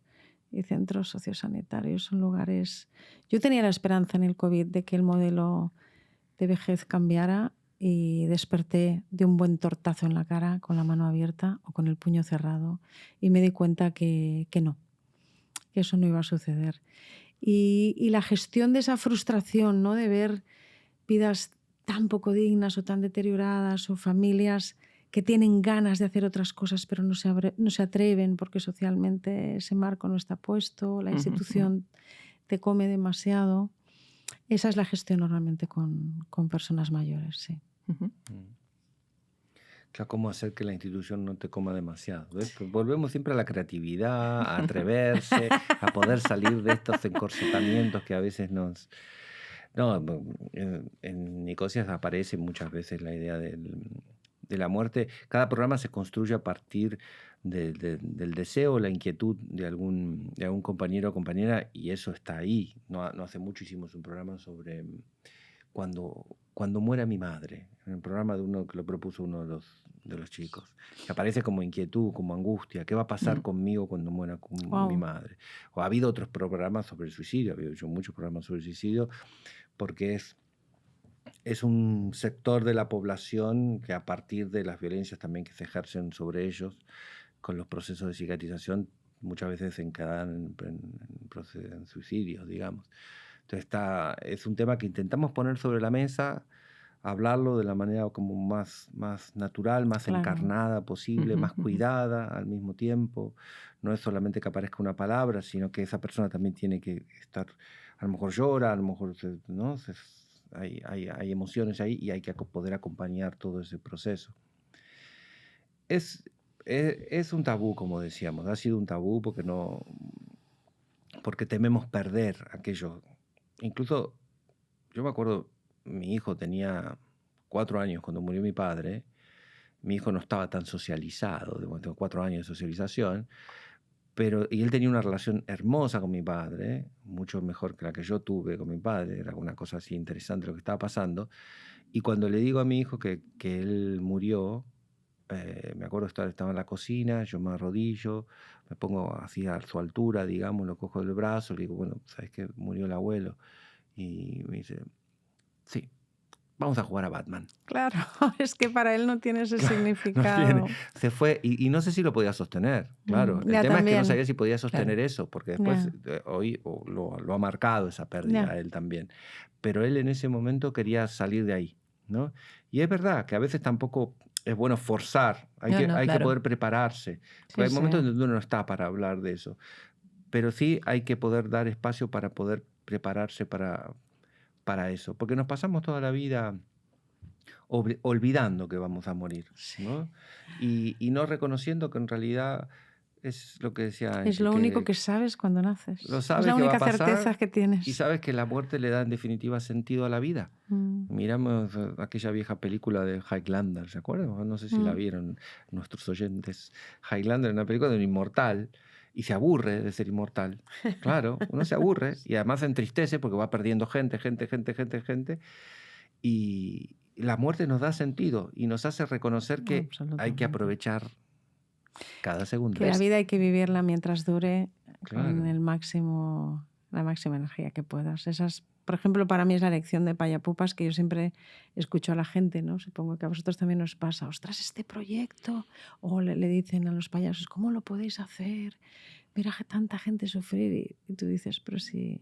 y centros sociosanitarios son lugares... Yo tenía la esperanza en el COVID de que el modelo de vejez cambiara y desperté de un buen tortazo en la cara con la mano abierta o con el puño cerrado y me di cuenta que no, que eso no iba a suceder. Y la gestión de esa frustración, ¿no? De ver vidas tan poco dignas o tan deterioradas o familias que tienen ganas de hacer otras cosas pero no se atreven porque socialmente ese marco no está puesto, la institución te come demasiado. Esa es la gestión normalmente con personas mayores, sí. Claro, ¿cómo hacer que la institución no te coma demasiado? ¿Ves? Pues volvemos siempre a la creatividad, a atreverse, a poder salir de estos encorsetamientos que a veces nos... No, en Nicosia aparece muchas veces la idea de la muerte. Cada programa se construye a partir del deseo, la inquietud de algún compañero o compañera, y eso está ahí. No hace mucho hicimos un programa sobre cuando muera mi madre, en el programa de uno que lo propuso uno de los chicos, que aparece como inquietud, como angustia, ¿qué va a pasar conmigo cuando muera mi madre? O ha habido otros programas sobre el suicidio, ha habido hecho muchos programas sobre el suicidio, porque es un sector de la población que a partir de las violencias también que se ejercen sobre ellos, con los procesos de cicatrización, muchas veces se encadenan en suicidios, digamos. Es un tema que intentamos poner sobre la mesa, hablarlo de la manera como más natural, más Claro. encarnada posible, Ujú, más ujú. cuidada al mismo tiempo. No es solamente que aparezca una palabra, sino que esa persona también tiene que estar, a lo mejor llora, a lo mejor ¿no? Hay emociones ahí y hay que poder acompañar todo ese proceso. Es un tabú, como decíamos, ha sido un tabú porque tememos perder aquello. Incluso yo me acuerdo, mi hijo tenía 4 años cuando murió mi padre. Mi hijo no estaba tan socializado, tengo 4 años de socialización, y él tenía una relación hermosa con mi padre, mucho mejor que la que yo tuve con mi padre, era una cosa así interesante lo que estaba pasando. Y cuando le digo a mi hijo que él murió, me acuerdo estaba en la cocina, yo me arrodillo, me pongo así a su altura, digamos, lo cojo del brazo, le digo, bueno, ¿sabes qué? Murió el abuelo. Y me dice, sí, vamos a jugar a Batman. Claro, es que para él no tiene ese No tiene, significado. se fue y no sé si lo podía sostener, claro. El Ya tema es que no también. sabía si podía Claro. sostener eso, porque después Ya, lo ha marcado esa pérdida ya. a él también. Pero él en ese momento quería salir de ahí, ¿no? Y es verdad que a veces tampoco es bueno forzar, No, no, hay que claro. poder prepararse, porque Sí, hay sí. momentos donde uno no está para hablar de eso, pero sí hay que poder dar espacio para poder prepararse para eso, porque nos pasamos toda la vida olvidando que vamos a morir, Sí. ¿no? Y no reconociendo que en realidad es lo que decía Es Angie, lo único que que sabes cuando naces. lo Es sabes la que va a única certeza pasar que y tienes. sabes que la muerte le da en definitiva sentido a la vida. Mm, Miramos aquella vieja película de Highlander, ¿se acuerdan? No sé si la mm. vieron nuestros oyentes. Highlander es una película de un inmortal y se aburre de ser inmortal. Claro, uno se aburre y además se entristece porque va perdiendo gente. Y la muerte nos da sentido y nos hace reconocer que hay que Absolutamente. aprovechar cada segundo. Que la ¿Ves? vida hay que vivirla mientras dure con Claro. la máxima energía que puedas. Esas, por ejemplo, para mí es la lección de Payapupas que yo siempre escucho a la gente, ¿no? Supongo que a vosotros también os pasa. Ostras, este proyecto. O le dicen a los payasos, ¿cómo lo podéis hacer? Ver a tanta gente sufrir. Y tú dices, pero si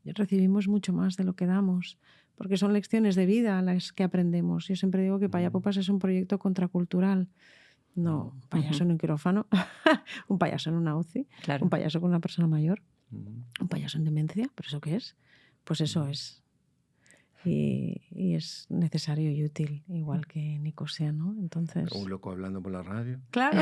recibimos mucho más de lo que damos. Porque son lecciones de vida las que aprendemos. Yo siempre digo que Payapupas es un proyecto contracultural. No, un payaso en un quirófano, un payaso en una UCI, Claro. un payaso con una persona mayor, Ujú. un payaso en demencia, ¿pero eso qué es? Pues eso es. Y es necesario y útil, igual que Nicosia, ¿no? Entonces. Un loco hablando por la radio. Claro.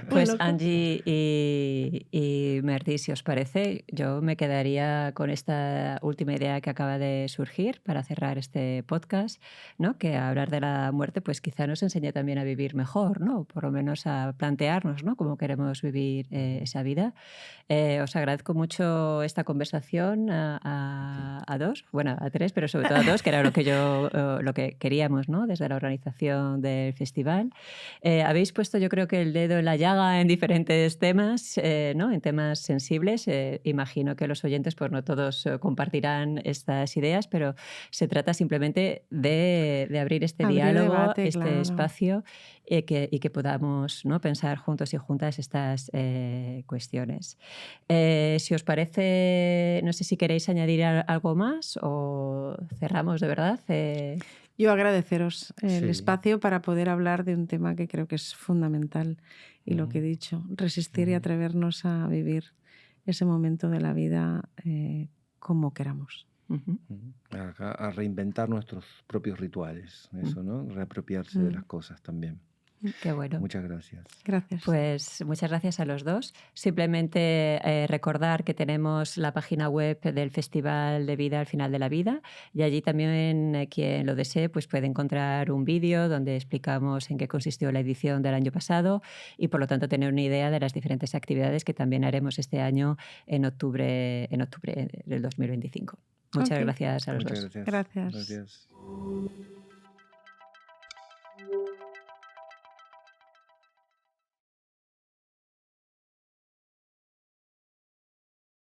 Pues loco. Angie y Merdi, si os parece, yo me quedaría con esta última idea que acaba de surgir para cerrar este podcast, ¿no? Que hablar de la muerte pues quizá nos enseñe también a vivir mejor, ¿no? Por lo menos a plantearnos, ¿no? Cómo queremos vivir esa vida. Os agradezco mucho esta conversación a dos, bueno, a tres, pero sobre todo a dos, que era lo que queríamos, ¿no? Desde la organización del festival. Habéis puesto, yo creo que el dedo en la llaga en diferentes temas, ¿no? En temas sensibles. Imagino que los oyentes, pues no todos compartirán estas ideas, pero se trata simplemente de abrir este Abrir diálogo, debate, este claro. espacio y que podamos, ¿no? Pensar juntos y juntas estas cuestiones. Si os parece, no sé si queréis añadir algo más o cerramos de verdad. Yo agradeceros el Sí. espacio para poder hablar de un tema que creo que es fundamental y lo que he Ujú. dicho, resistir y atrevernos a vivir ese momento de la vida como queramos. Ujú. A reinventar nuestros propios rituales, eso, ¿no? Reapropiarse de las cosas también. Qué bueno. Muchas gracias. Gracias. Pues muchas gracias a los dos. Simplemente recordar que tenemos la página web del Festival de Vida al Final de la Vida y allí también quien lo desee pues puede encontrar un vídeo donde explicamos en qué consistió la edición del año pasado y por lo tanto tener una idea de las diferentes actividades que también haremos este año en octubre del 2025. Muchas Ok. gracias a los Muchas dos. gracias. Gracias. Gracias.